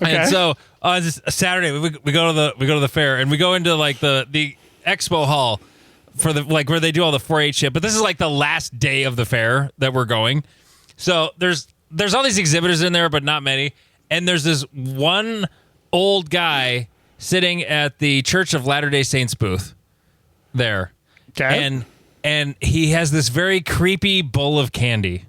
Okay. And so on Saturday we go to the fair, and we go into like the expo hall for the like where they do all the 4-H shit. But this is like the last day of the fair that we're going. So there's all these exhibitors in there, but not many. And there's this one old guy sitting at the Church of Latter-day Saints booth there. Okay. And he has this very creepy bowl of candy.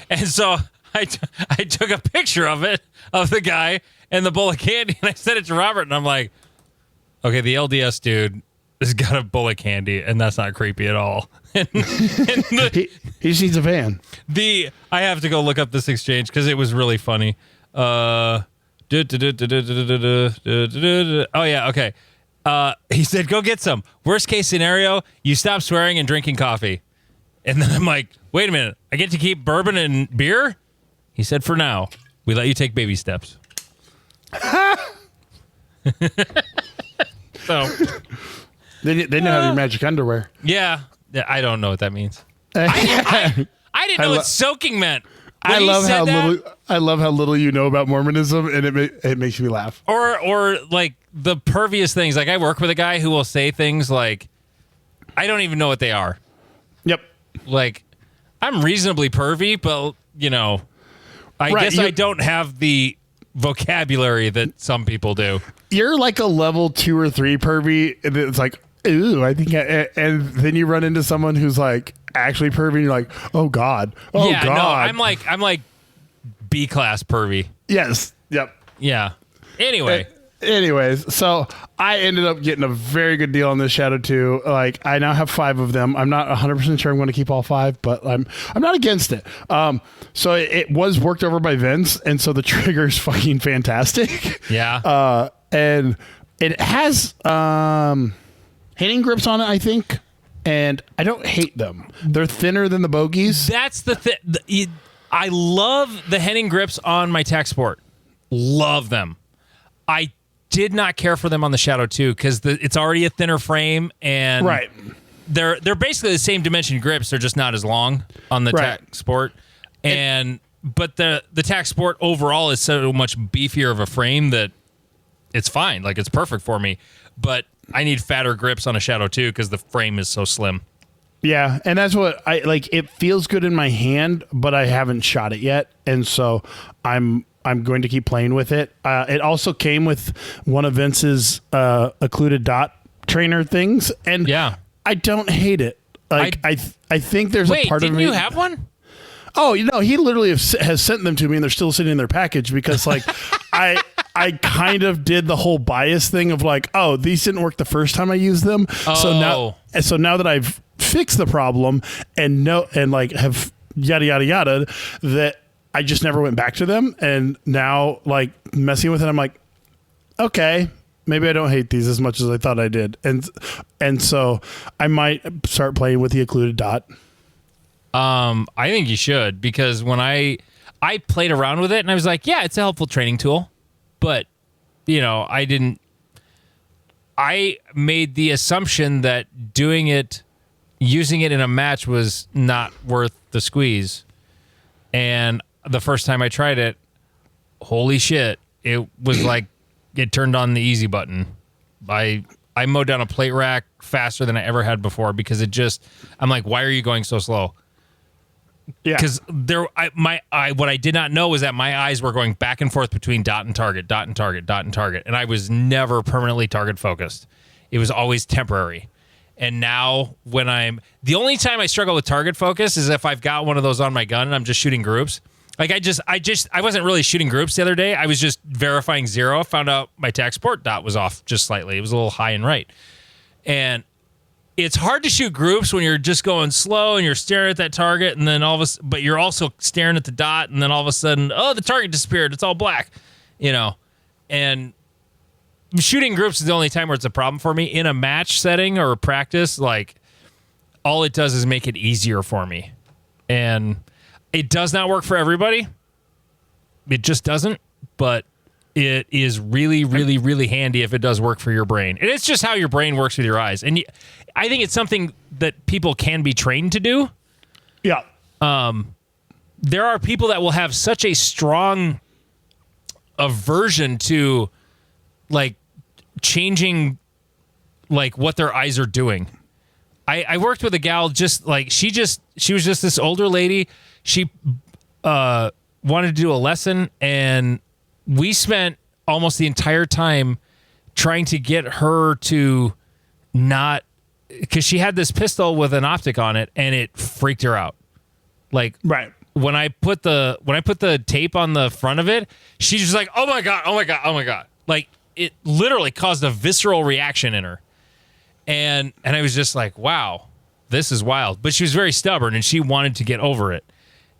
And so I took a picture of it, of the guy and the bowl of candy, and I sent it to Robert, and I'm like, okay, the LDS dude has got a bowl of candy, and that's not creepy at all. And he just needs a van. I have to go look up this exchange because it was really funny. Oh yeah, okay. He said, "Go get some. Worst case scenario, you stop swearing and drinking coffee." And then I'm like, "Wait a minute, I get to keep bourbon and beer?" He said, "For now, we let you take baby steps." So they didn't have your magic underwear. Yeah, I don't know what that means. I didn't know what soaking meant. I love how little you know about Mormonism, and it makes me laugh. Or like the pervious things. Like I work with a guy who will say things like, I don't even know what they are. Yep. Like, I'm reasonably pervy, but I guess I don't have the vocabulary that some people do. You're like a level 2 or 3 pervy, and it's like, ooh, I think, and then you run into someone who's like actually pervy, and you're like, oh God, yeah, God. No, I'm like B class pervy. Yes. Yep. Yeah. Anyway. Anyways, so I ended up getting a very good deal on this Shadow 2. Like, I now have 5 of them. I'm not 100% sure I'm going to keep all 5, but I'm not against it. So it was worked over by Vince, and so the trigger's fucking fantastic. Yeah. And it has hitting grips on it, I think, and I don't hate them. They're thinner than the bogeys. That's the thing. I love the Henning grips on my Tech Sport. Love them. I did not care for them on the Shadow 2 because it's already a thinner frame, and right. They're basically the same dimension grips. They're just not as long on the Tech Sport, but the Tech Sport overall is so much beefier of a frame that it's fine. Like, it's perfect for me. But I need fatter grips on a Shadow 2 because the frame is so slim. Yeah, and that's what I like. It feels good in my hand, but I haven't shot it yet, and so I'm going to keep playing with it. It also came with one of Vince's occluded dot trainer things, and I don't hate it. Like I think there's a part of me. Didn't you have one? Oh, he literally has sent them to me, and they're still sitting in their package because like I kind of did the whole bias thing of like, oh, these didn't work the first time I used them, so now that I've fixed the problem and like have yada yada yada, that I just never went back to them, and now like messing with it, I'm like, okay, maybe I don't hate these as much as I thought I did, and so I might start playing with the occluded dot. I think you should, because when I played around with it and I was like, yeah, it's a helpful training tool, but I made the assumption that using it in a match was not worth the squeeze. And the first time I tried it, holy shit, it was like it turned on the easy button. I mowed down a plate rack faster than I ever had before because I'm like, why are you going so slow? Yeah. Because what I did not know was that my eyes were going back and forth between dot and target, dot and target, dot and target. And I was never permanently target focused. It was always temporary. And now the only time I struggle with target focus is if I've got one of those on my gun and I'm just shooting groups. Like I wasn't really shooting groups the other day. I was just verifying zero. Found out my tac sport dot was off just slightly. It was a little high and right. And it's hard to shoot groups when you're just going slow and you're staring at that target, and then but you're also staring at the dot, and then all of a sudden, oh, the target disappeared. It's all black, and shooting groups is the only time where it's a problem for me. In a match setting or a practice, like, all it does is make it easier for me. And it does not work for everybody. It just doesn't, but it is really, really, really handy if it does work for your brain. And it's just how your brain works with your eyes. And I think it's something that people can be trained to do. Yeah. There are people that will have such a strong aversion to like changing like what their eyes are doing. I worked with a gal just like she was just this older lady. She wanted to do a lesson, and we spent almost the entire time trying to get her to not, because she had this pistol with an optic on it, and it freaked her out. Like, right. When I put the tape on the front of it, she's just like, oh my God, oh my God, oh my God. Like, it literally caused a visceral reaction in her. And I was just like, wow, this is wild. But she was very stubborn, and she wanted to get over it.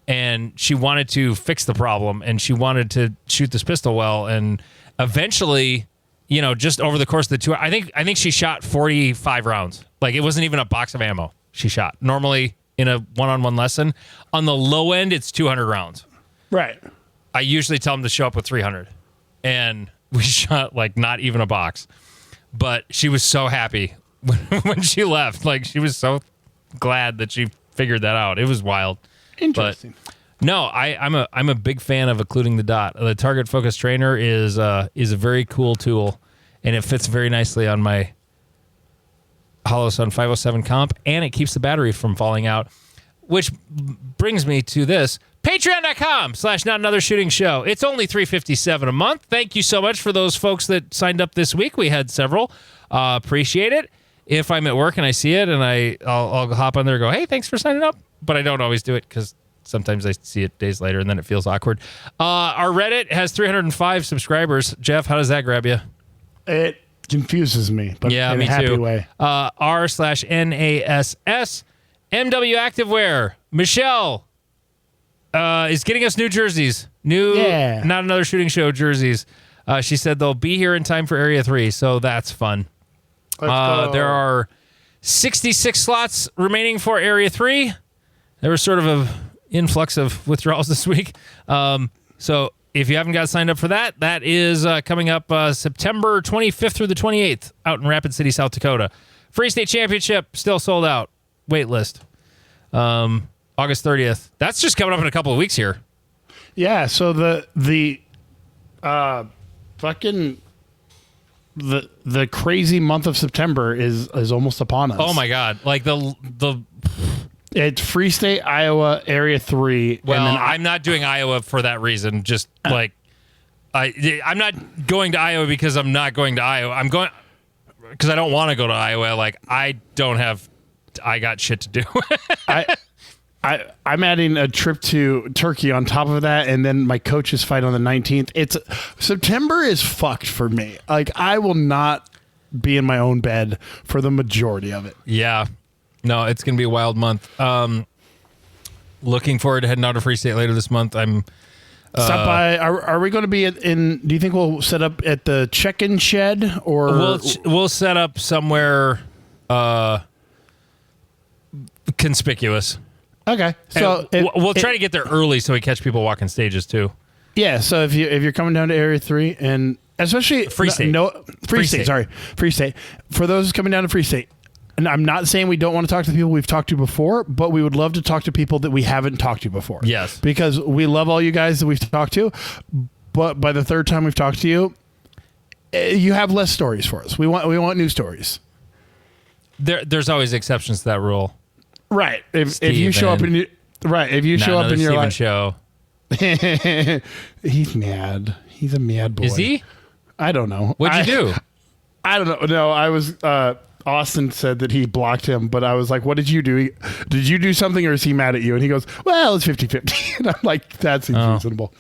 And she wanted to fix the problem, and she wanted to shoot this pistol well. And eventually, just over the course of the 2 hours, I think she shot 45 rounds. Like, it wasn't even a box of ammo she shot. Normally, in a one-on-one lesson, on the low end, it's 200 rounds. Right. I usually tell them to show up with 300. And we shot, like, not even a box. But she was so happy when she left. Like, she was so glad that she figured that out. It was wild. Interesting. But no, I'm a big fan of occluding the dot. The target focus trainer is a very cool tool, and it fits very nicely on my Holosun 507 comp, and it keeps the battery from falling out. Which brings me to this. Patreon.com/NotAnotherShootingShow. It's only $3.57 a month. Thank you so much for those folks that signed up this week. We had several. Appreciate it. If I'm at work and I see it, and I'll hop on there and go, hey, thanks for signing up. But I don't always do it because sometimes I see it days later and then it feels awkward. Our Reddit has 305 subscribers. Jeff, how does that grab you? It confuses me, but yeah, in me a happy too. way. R/NASS MW Activewear. Michelle is getting us new jerseys. Not Another Shooting Show jerseys. She said they'll be here in time for Area 3, so that's fun. There are 66 slots remaining for Area 3. There was sort of an influx of withdrawals this week. So if you haven't got signed up for that, that is coming up September 25th through the 28th out in Rapid City, South Dakota. Free State Championship, still sold out. Wait list. August 30th. That's just coming up in a couple of weeks here. Yeah, so the fucking the crazy month of September is almost upon us. Oh my God! Like the. It's Free State, Iowa, Area 3. Well, and then I'm not doing Iowa for that reason. Just like I'm not going to Iowa because I'm not going to Iowa. I'm going because I don't want to go to Iowa. Like I got shit to do. I'm adding a trip to Turkey on top of that, and then my coaches fight on the 19th. September is fucked for me. Like I will not be in my own bed for the majority of it. Yeah. No, it's going to be a wild month. Looking forward to heading out to Free State later this month. I'm stop by. Are we going to be in? Do you think we'll set up at the check-in shed, or we'll set up somewhere conspicuous? Okay, so we'll try to get there early so we catch people walking stages too. Yeah, so if you're coming down to Area 3 and especially Free State, Free State. For those coming down to Free State. And I'm not saying we don't want to talk to people we've talked to before, but we would love to talk to people that we haven't talked to before. Yes. Because we love all you guys that we've talked to, but by the third time we've talked to you, you have less stories for us. We want new stories. There's always exceptions to that rule. Right. If you show up and you're like show. He's mad. He's a mad boy. Is he? I don't know. What'd you do? I don't know. No, I was Austin said that he blocked him, but I was like, what did you do? Did you do something or is he mad at you? And he goes, well, it's 50-50. And I'm like, that seems reasonable.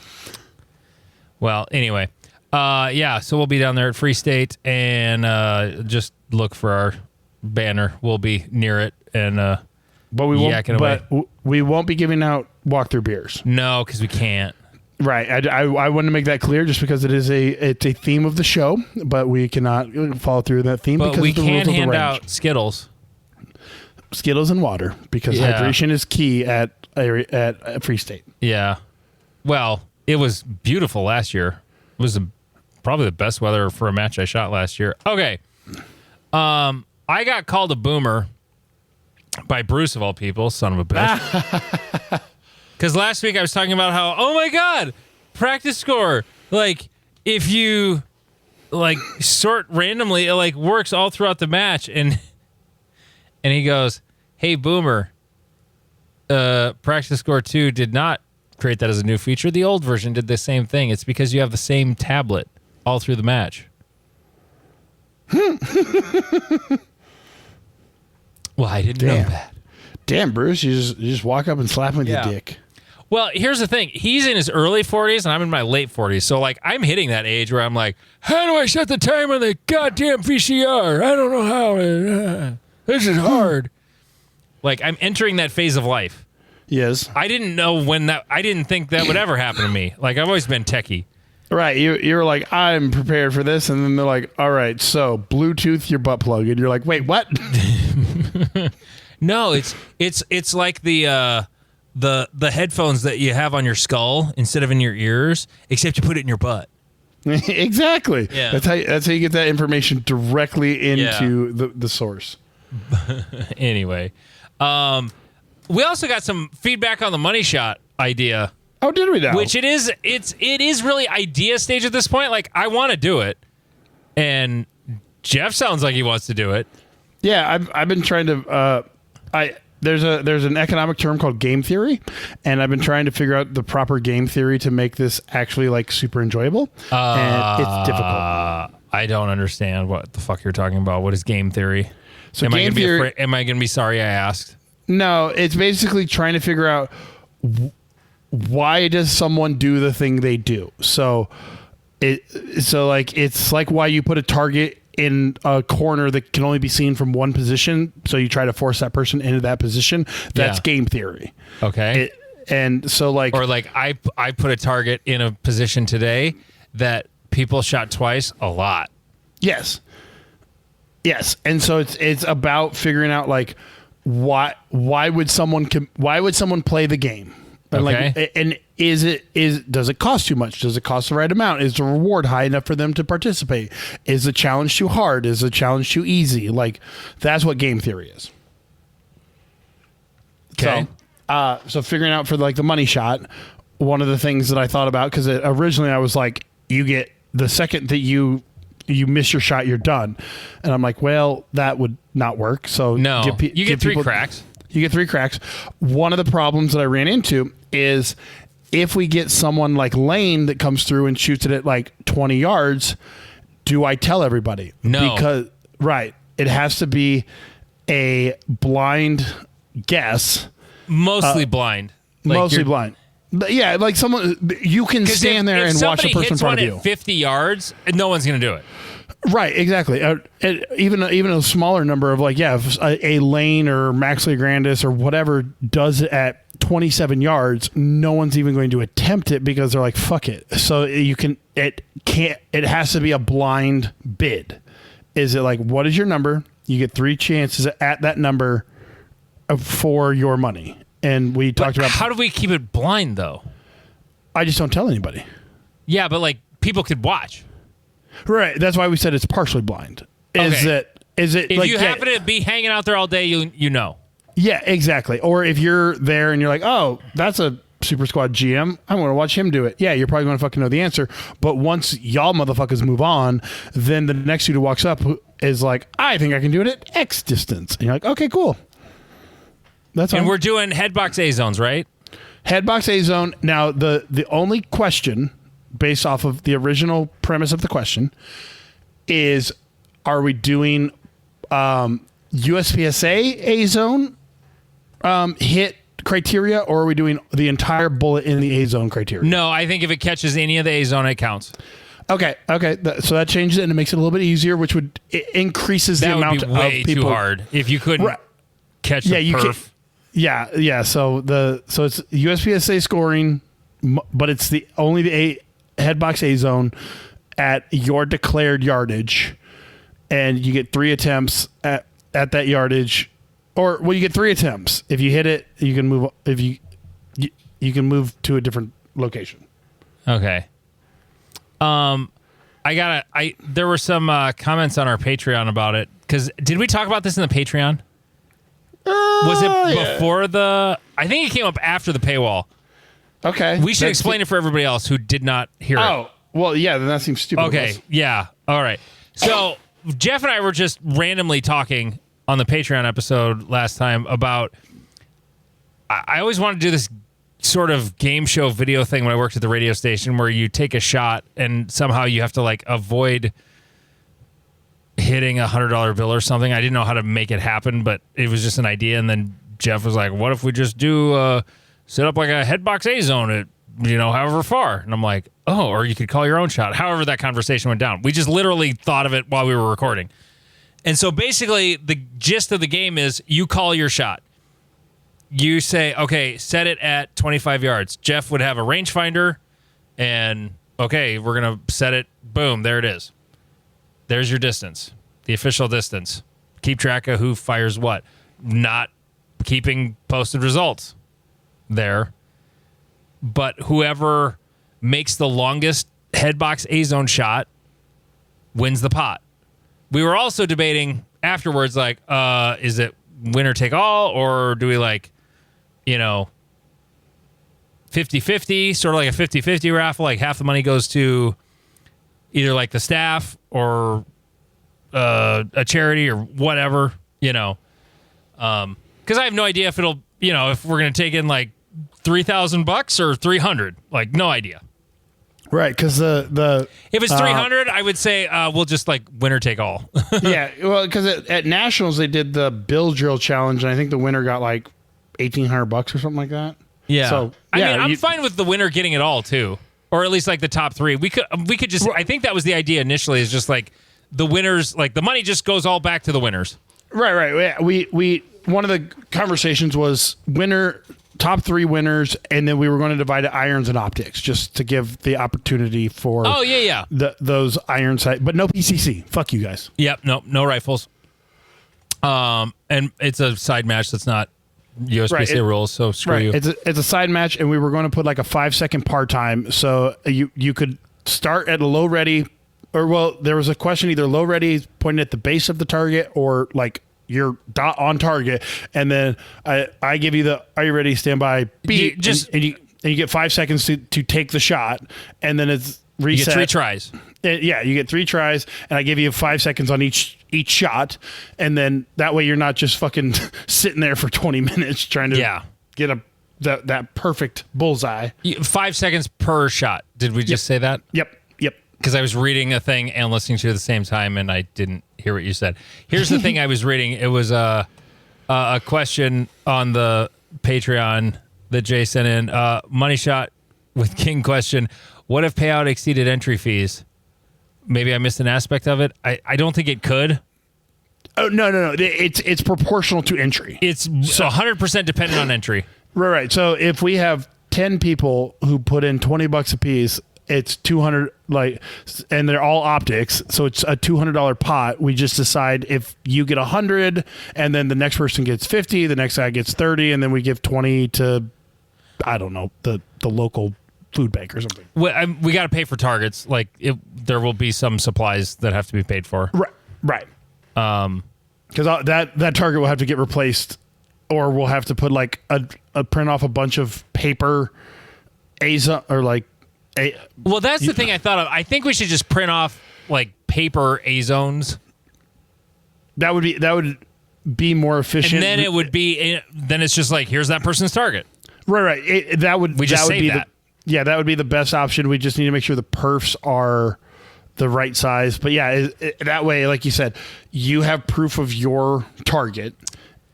Well, anyway. Yeah, so we'll be down there at Free State and just look for our banner. We'll be near it and but we won't be giving out walkthrough beers. No, because we can't. Right. I wanted to make that clear just because it's a theme of the show, but we cannot follow through that theme but because we of the can rules of the hand range. out Skittles. Skittles and water because hydration is key at Free State. Yeah. Well, it was beautiful last year. It was probably the best weather for a match I shot last year. Okay. I got called a boomer by Bruce of all people, son of a bitch. Because last week I was talking about how, oh my God, practice score. Like, if you, like, sort randomly, it, like, works all throughout the match. And he goes, hey, Boomer, practice score 2 did not create that as a new feature. The old version did the same thing. It's because you have the same tablet all through the match. Well, I didn't know that. Damn, Bruce, you just walk up and slap him with your dick. Well, here's the thing. He's in his early 40s, and I'm in my late 40s. So, like, I'm hitting that age where I'm like, how do I set the time on the goddamn VCR? I don't know how. This is hard. Like, I'm entering that phase of life. Yes. I didn't know I didn't think that would ever happen to me. Like, I've always been techie. Right. You're like, I'm prepared for this. And then they're like, all right, so Bluetooth your butt plug. And you're like, wait, what? No, it's like the headphones that you have on your skull instead of in your ears, except you put it in your butt. Exactly. Yeah. That's how you get that information directly into the source. Anyway, we also got some feedback on the money shot idea. Oh, did we now? Which it is really idea stage at this point. Like, I want to do it, and Jeff sounds like he wants to do it. Yeah, I've been trying to. There's an economic term called game theory, and I've been trying to figure out the proper game theory to make this actually like super enjoyable. And it's difficult. I don't understand what the fuck you're talking about. What is game theory? So am I going to be sorry I asked? No, it's basically trying to figure out why does someone do the thing they do. So it's like why you put a target in a corner that can only be seen from one position, so you try to force that person into that position. That's game theory. Okay. And so like, or like I put a target in a position today that people shot twice a lot. Yes. And so it's about figuring out like why would someone play the game? And okay. Does it cost too much? Does it cost the right amount? Is the reward high enough for them to participate? Is the challenge too hard? Is the challenge too easy? Like, that's what game theory is. Okay. So figuring out for like the money shot, one of the things that I thought about, because originally I was like, you get the second that you you miss your shot, you're done. And I'm like, well, that would not work. So No, you get three people, cracks. You get 3 cracks. One of the problems that I ran into is if we get someone like Lane that comes through and shoots it at like 20 yards, do I tell everybody? No. Because, right, it has to be a blind guess. Mostly blind. Like Mostly blind. But yeah, like someone, you can stand there and watch the person in front of you. At 50 yards, no one's going to do it. Right, exactly. Even a smaller number of like, if a Lane or Max Legrandis or whatever does it at 27 yards, no one's even going to attempt it because they're like, fuck it. So it has to be a blind bid. Is it like, what is your number? You get 3 chances at that number for your money. And we talked about how do we keep it blind though? I just don't tell anybody. Yeah, but like people could watch. Right. That's why we said it's partially blind. Is it if like, you happen to be hanging out there all day, you know. Yeah, exactly. Or if you're there and you're like, oh, that's a Super Squad GM, I'm going to watch him do it. Yeah, you're probably going to fucking know the answer. But once y'all motherfuckers move on, then the next dude who walks up is like, I think I can do it at X distance. And you're like, okay, cool. That's fine. And we're doing headbox A zones, right? Headbox A zone. Now, the only question based off of the original premise of the question is, are we doing USPSA A zone hit criteria, or are we doing the entire bullet in the A zone criteria? No, I think if it catches any of the A zone, it counts. Okay. So that changes it and it makes it a little bit easier, which it increases the amount of people. That would be way too hard if you couldn't catch the perf. Yeah. So it's USPSA scoring, but it's only the headbox A zone at your declared yardage, and you get 3 attempts at that yardage, or you get 3 attempts. If you hit it, you can move. If you can move to a different location. Okay. There were some comments on our Patreon about it, because did we talk about this in the Patreon? Was it before I think it came up after the paywall. Okay. We should explain it for everybody else who did not hear it. Oh, well, yeah, then that seems stupid. Okay, yeah. All right. So Jeff and I were just randomly talking on the Patreon episode last time about, I always wanted to do this sort of game show video thing when I worked at the radio station where you take a shot and somehow you have to like avoid hitting $100 bill or something. I didn't know how to make it happen, but it was just an idea. And then Jeff was like, what if we just do set up like a headbox A zone at, however far? And I'm like, oh, or you could call your own shot. However that conversation went down. We just literally thought of it while we were recording. And so basically the gist of the game is you call your shot. You say, okay, set it at 25 yards. Jeff would have a rangefinder and, okay, we're going to set it. Boom, there it is. There's your distance, the official distance. Keep track of who fires what. Not keeping posted results there. But whoever makes the longest headbox A zone shot wins the pot. We were also debating afterwards, like, is it winner take all, or do we 50-50, sort of like a 50-50 raffle, like half the money goes to either like the staff or a charity or whatever, because I have no idea if it'll, if we're going to take in like $3,000 or 300, like no idea. Right, because if it's 300, I would say we'll just like winner take all. Yeah, well, because at Nationals they did the Bill Drill Challenge, and I think the winner got like $1,800 or something like that. Yeah, so I'm fine with the winner getting it all too, or at least like the top 3. We could just. I think that was the idea initially, is just like the winners, like the money just goes all back to the winners. Right. We one of the conversations was top 3 winners, and then we were going to divide it irons and optics just to give the opportunity for those iron sight, but no PCC. Fuck you guys. Yep, no rifles. And it's a side match that's not USPSA rules, so screw you. It's a side match, and we were going to put like a 5-second part time, so you could start at a low ready, or there was a question, either low ready pointing at the base of the target or like your dot on target, and then I give you the are you ready, stand by, beat, and you get 5 seconds to take the shot, and then it's reset. You get 3 tries. Yeah, you get 3 tries, and I give you 5 seconds on each shot, and then that way you're not just fucking sitting there for 20 minutes trying to get that perfect bullseye. 5 seconds per shot. Did we just say that? Yep. Because I was reading a thing and listening to it at the same time, and I didn't hear what you said. Here's the thing I was reading. It was a question on the Patreon that Jay sent in. Money shot with King question. What if payout exceeded entry fees? Maybe I missed an aspect of it. I don't think it could. Oh, no. It's proportional to entry. It's 100% dependent on entry. Right. So if we have 10 people who put in $20 a piece, it's 200, and they're all optics, so it's a $200 pot. We just decide if you get 100, and then the next person gets 50, the next guy gets 30, and then we give 20 to, I don't know, the local food bank or something. We got to pay for targets. There will be some supplies that have to be paid for. Right. Because that target will have to get replaced, or we'll have to put a print off a bunch of paper, Well, that's the thing I thought of. I think we should just print off paper A zones. That would be more efficient. And then it would be. Then it's just here's that person's target. Right. That would be that. That would be the best option. We just need to make sure the perfs are the right size. But that way, like you said, you have proof of your target,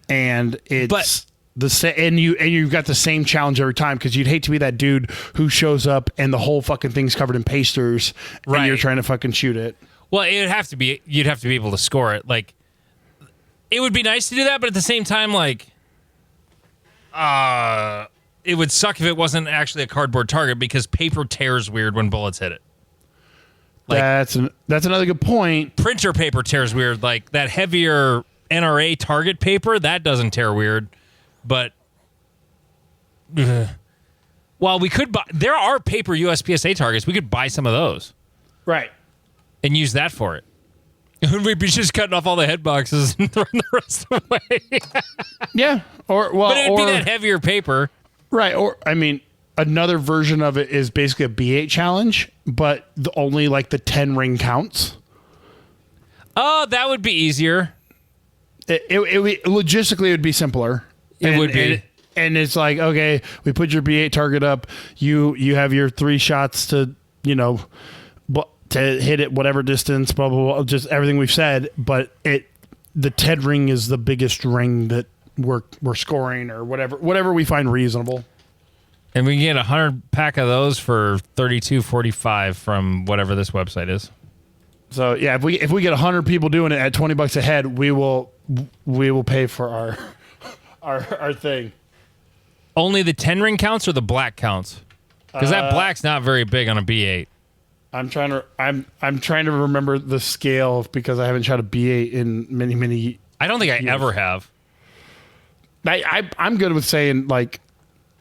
and it's. And you've got the same challenge every time, because you'd hate to be that dude who shows up and the whole fucking thing's covered in pasters, and you're trying to fucking shoot it. Well, you'd have to be able to score it. It would be nice to do that, but at the same time, it would suck if it wasn't actually a cardboard target, because paper tears weird when bullets hit it. That's another good point. Printer paper tears weird. That heavier NRA target paper, that doesn't tear weird. But while we could buy, there are paper USPSA targets. We could buy some of those, right, and use that for it. We'd be just cutting off all the head boxes and throwing the rest away. Yeah, but it'd be that heavier paper, right? Or another version of it is basically a B8 challenge, but only the 10 ring counts. Oh, that would be easier. Logistically, it would be simpler. It would be. And it's okay, we put your B8 target up. You have your 3 shots to hit it whatever distance, blah, blah, blah, just everything we've said. But the 10 ring is the biggest ring that we're scoring, or whatever we find reasonable. And we can get 100 pack of those for $32.45 from whatever this website is. So if we get 100 people doing it at $20 a head, we will pay for our thing. Only the 10 ring counts or the black counts? Because that black's not very big on a B8. I'm trying to remember the scale, because I haven't shot a B8 in many. I don't think I ever have. I'm good with saying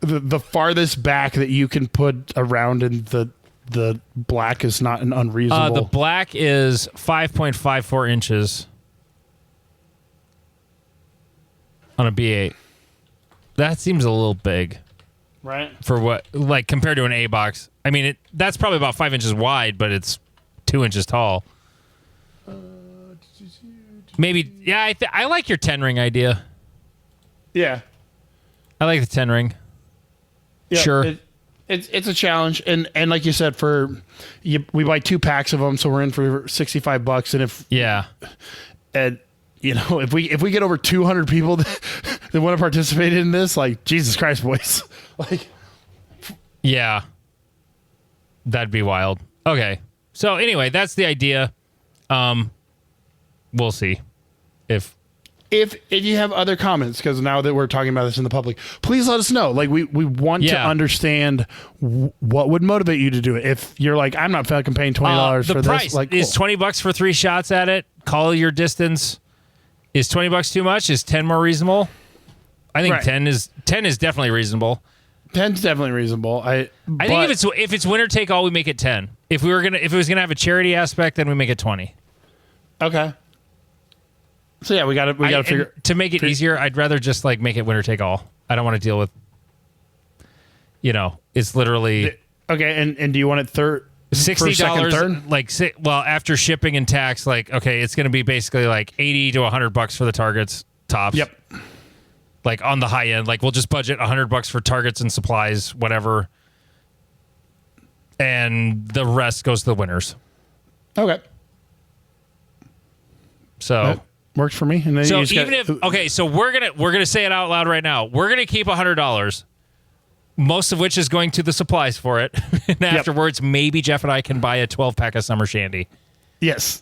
the farthest back that you can put a round in the black is not an unreasonable. The black is 5.54 inches on a B8. That seems a little big. Right. For what, compared to an A box. I mean, that's probably about 5 inches wide, but it's 2 inches tall. Maybe, yeah, I like your 10 ring idea. Yeah. I like the 10 ring. Yeah, sure. It's a challenge, and like you said, we buy 2 packs of them, so we're in for $65. And if we get over 200 people that want to participate in this, Jesus Christ, boys, yeah, that'd be wild. Okay, so anyway, that's the idea. We'll see if you have other comments, because now that we're talking about this in the public, please let us know. We want to understand what would motivate you to do it. If you're I'm not fucking paying $20 for price this. Is $20 for 3 shots at it. Call your distance. Is $20 too much? Is 10 more reasonable? I think 10 is definitely reasonable. 10's definitely reasonable. I think if it's winner take all, we make it 10. If it was gonna have a charity aspect, then we make it 20. Okay. So yeah, we got to figure to make it easier. I'd rather just make it winner take all. I don't want to deal with. It's literally okay. And do you want it $60, third? like, well, after shipping and tax, like, okay, it's going to be basically like 80 to $100 for the targets tops. Yep. Like on the high end, like we'll just budget $100 for targets and supplies, whatever, and the rest goes to the winners. Okay. So that works for me. And then so you just even if okay, so we're gonna say it out loud right now. We're gonna keep $100. Most of which is going to the supplies for it. And afterwards, maybe Jeff and I can buy a 12-pack of Summer Shandy. Yes.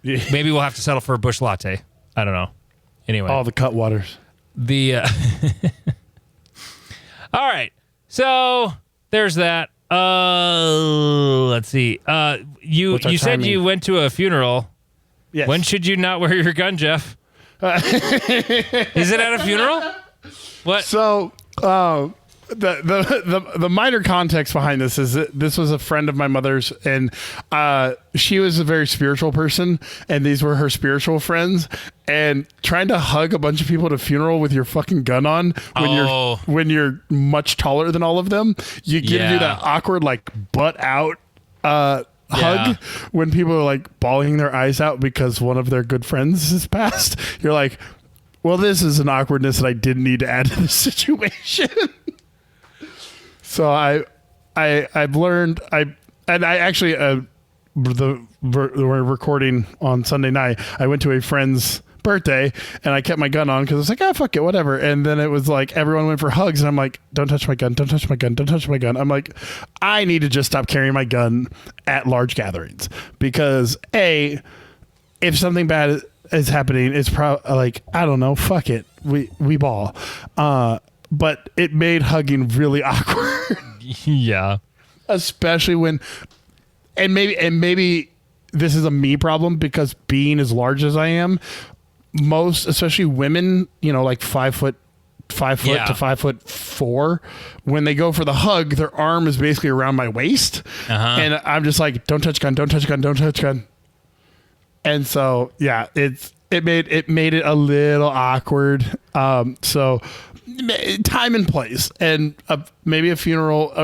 Maybe we'll have to settle for a Busch Latte. I don't know. Anyway. All the Cutwaters. All right. So there's that. Let's see. You said timing? you went to a funeral. Yes. When should you not wear your gun, Jeff? Is it at a funeral? What? So the minor context behind this is that this was a friend of my mother's, and she was a very spiritual person, and these were her spiritual friends. And trying to hug a bunch of people at a funeral with your fucking gun on when you're much taller than all of them, you get to do that awkward like butt out hug when people are like bawling their eyes out because one of their good friends has passed. You're like, well, this is an awkwardness that I didn't need to add to the situation. So I've learned we're recording on Sunday night. I went to a friend's birthday and I kept my gun on because I was like, fuck it, whatever. And then it was like everyone went for hugs and I'm like, don't touch my gun, don't touch my gun, don't touch my gun. I'm like, I need to just stop carrying my gun at large gatherings because if something bad is happening, it's probably like, I don't know, fuck it, we ball. But it made hugging really awkward. Yeah. Especially when, and maybe this is a me problem because being as large as I am, most, especially women, like 5 foot to 5'4", when they go for the hug, their arm is basically around my waist. And I'm just like, don't touch gun, don't touch gun, don't touch gun. And so, yeah, it made it a little awkward. So time and place, and maybe a funeral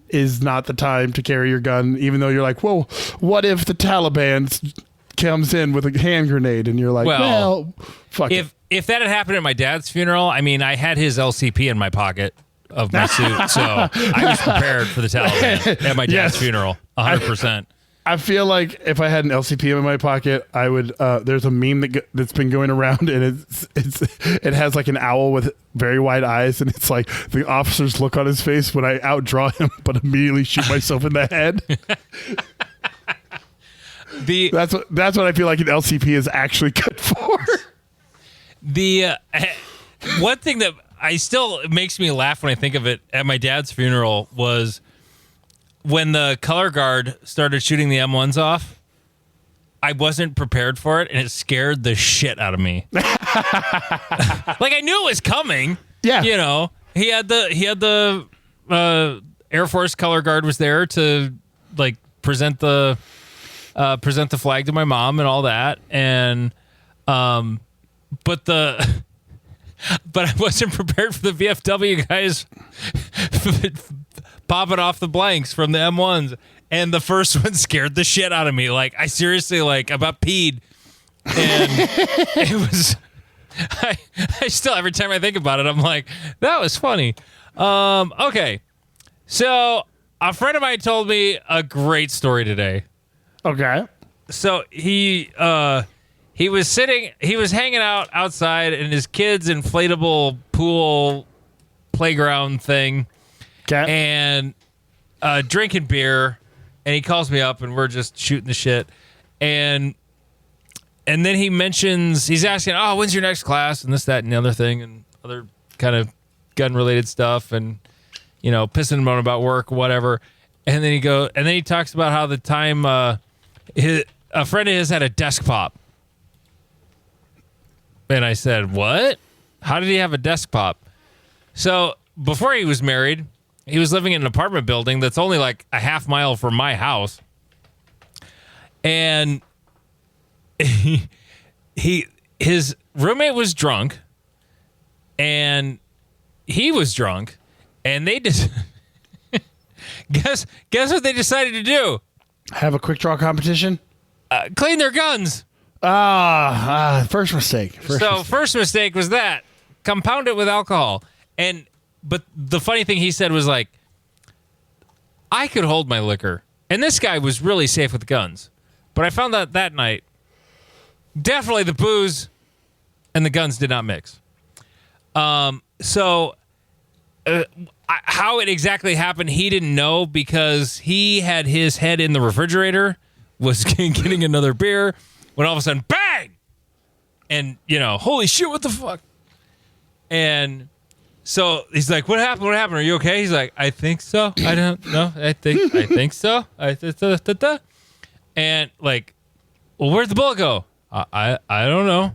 is not the time to carry your gun, even though you're like, whoa, what if the Taliban comes in with a hand grenade? And you're like, well fuck it. If that had happened at my dad's funeral, I mean, I had his LCP in my pocket of my suit, so I was prepared for the Taliban at my dad's funeral, 100%. I feel like if I had an LCP in my pocket, I would. There's a meme that's been going around, and it has like an owl with very wide eyes, and it's like the officers look on his face when I outdraw him, but immediately shoot myself in the head. That's what I feel like an LCP is actually good for. The one thing that it makes me laugh when I think of it at my dad's funeral was when the color guard started shooting the M1s off. I wasn't prepared for it, and it scared the shit out of me. Like, I knew it was coming. Yeah, he had the Air Force color guard was there to like present the flag to my mom and all that, and but I wasn't prepared for the VFW guys popping off the blanks from the M1s, and the first one scared the shit out of me. Like, I seriously about peed, and it was. I still, every time I think about it, I'm like, that was funny. Okay, so a friend of mine told me a great story today. Okay, so he was hanging out outside in his kid's inflatable pool playground thing. Okay. And drinking beer, and he calls me up, and we're just shooting the shit. And then he mentions, he's asking, oh, when's your next class, and this, that, and the other thing, and other kind of gun-related stuff, and, pissing him on about work, whatever. And then he talks about how the time a friend of his had a desk pop. And I said, what? How did he have a desk pop? So before he was married, he was living in an apartment building that's only like a half mile from my house. And his roommate was drunk, and he was drunk, and they just Guess what they decided to do? Have a quick draw competition? Clean their guns. First mistake. First mistake was that. Compound it with alcohol. But the funny thing he said was like, I could hold my liquor. And this guy was really safe with guns. But I found out that night, definitely the booze and the guns did not mix. How it exactly happened, he didn't know because he had his head in the refrigerator, was getting another beer, when all of a sudden, bang! And, holy shit, what the fuck? And so he's like, what happened? What happened? Are you okay? He's like, I think so. I don't know. I think so. And like, well, where'd the bullet go? I don't know.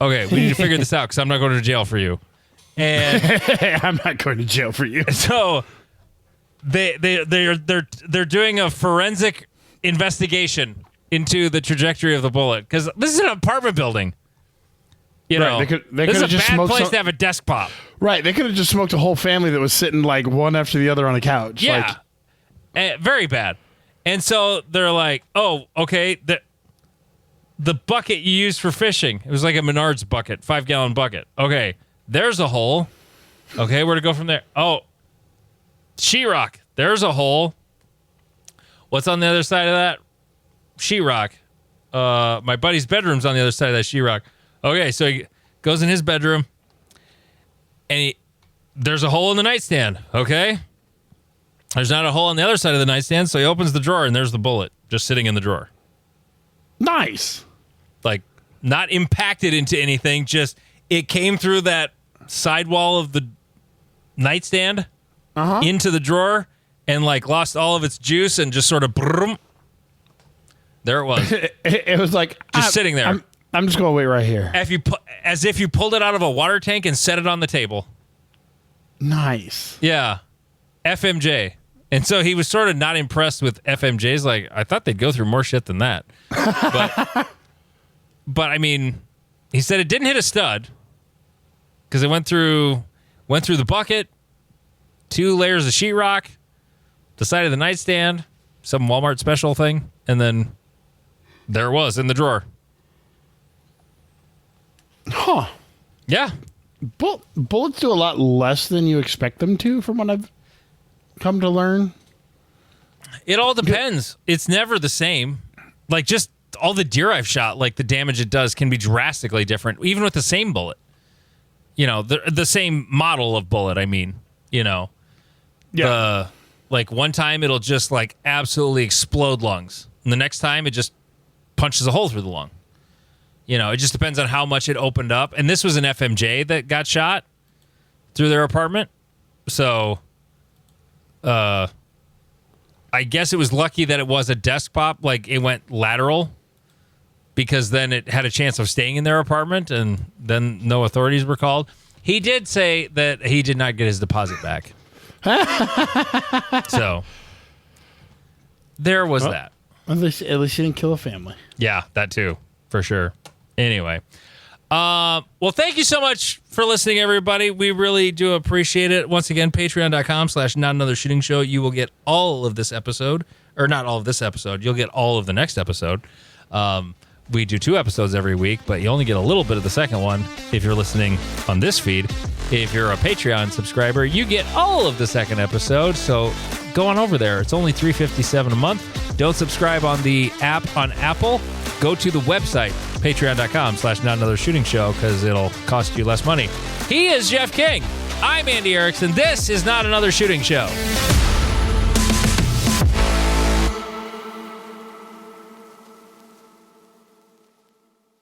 Okay, we need to figure this out because I'm not going to jail for you. And I'm not going to jail for you. So they're doing a forensic investigation into the trajectory of the bullet because this is an apartment building. Right, this is a bad place to have a desk pop. Right, they could have just smoked a whole family that was sitting like one after the other on a couch. Yeah, very bad. And so they're like, oh, okay, the bucket you used for fishing, it was like a Menards bucket, 5-gallon bucket. Okay, there's a hole. Okay, where to go from there? Oh, sheetrock. There's a hole. What's on the other side of that? Sheetrock. My buddy's bedroom's on the other side of that sheetrock. Okay, so he goes in his bedroom, and there's a hole in the nightstand, okay? There's not a hole on the other side of the nightstand, so he opens the drawer, and there's the bullet just sitting in the drawer. Nice. Like, not impacted into anything, just it came through that sidewall of the nightstand into the drawer and, like, lost all of its juice and just sort of, broom, there it was. It was like... Just sitting there. I'm just going to wait right here. As if you pulled it out of a water tank and set it on the table. Nice. Yeah. FMJ. And so he was sort of not impressed with FMJs. Like, I thought they'd go through more shit than that. But I mean, he said it didn't hit a stud because it went through the bucket, 2 layers of sheetrock, the side of the nightstand, some Walmart special thing, and then there it was in the drawer. Huh. Yeah. Bullets do a lot less than you expect them to, from what I've come to learn. It all depends. It's never the same. Like, just all the deer I've shot, like, the damage it does can be drastically different, even with the same bullet. The same model of bullet, I mean. Yeah. Like, one time it'll just, like, absolutely explode lungs. And the next time it just punches a hole through the lung. It just depends on how much it opened up. And this was an FMJ that got shot through their apartment. So, I guess it was lucky that it was a desk pop. Like, it went lateral because then it had a chance of staying in their apartment and then no authorities were called. He did say that he did not get his deposit back. So, there was that. At least he didn't kill a family. Yeah, that too, for sure. Anyway, well, thank you so much for listening, everybody. We really do appreciate it. Once again, patreon.com/notanothershootingshow. You will get all of this episode, or not all of this episode. You'll get all of the next episode. We do 2 episodes every week, but you only get a little bit of the second one if you're listening on this feed. If you're a Patreon subscriber, you get all of the second episode. So go on over there. It's only $3.57 a month. Don't subscribe on the app on Apple. Go to the website, patreon.com/notanothershootingshow, because it'll cost you less money. He is Jeff King. I'm Andy Erickson. This is Not Another Shooting Show.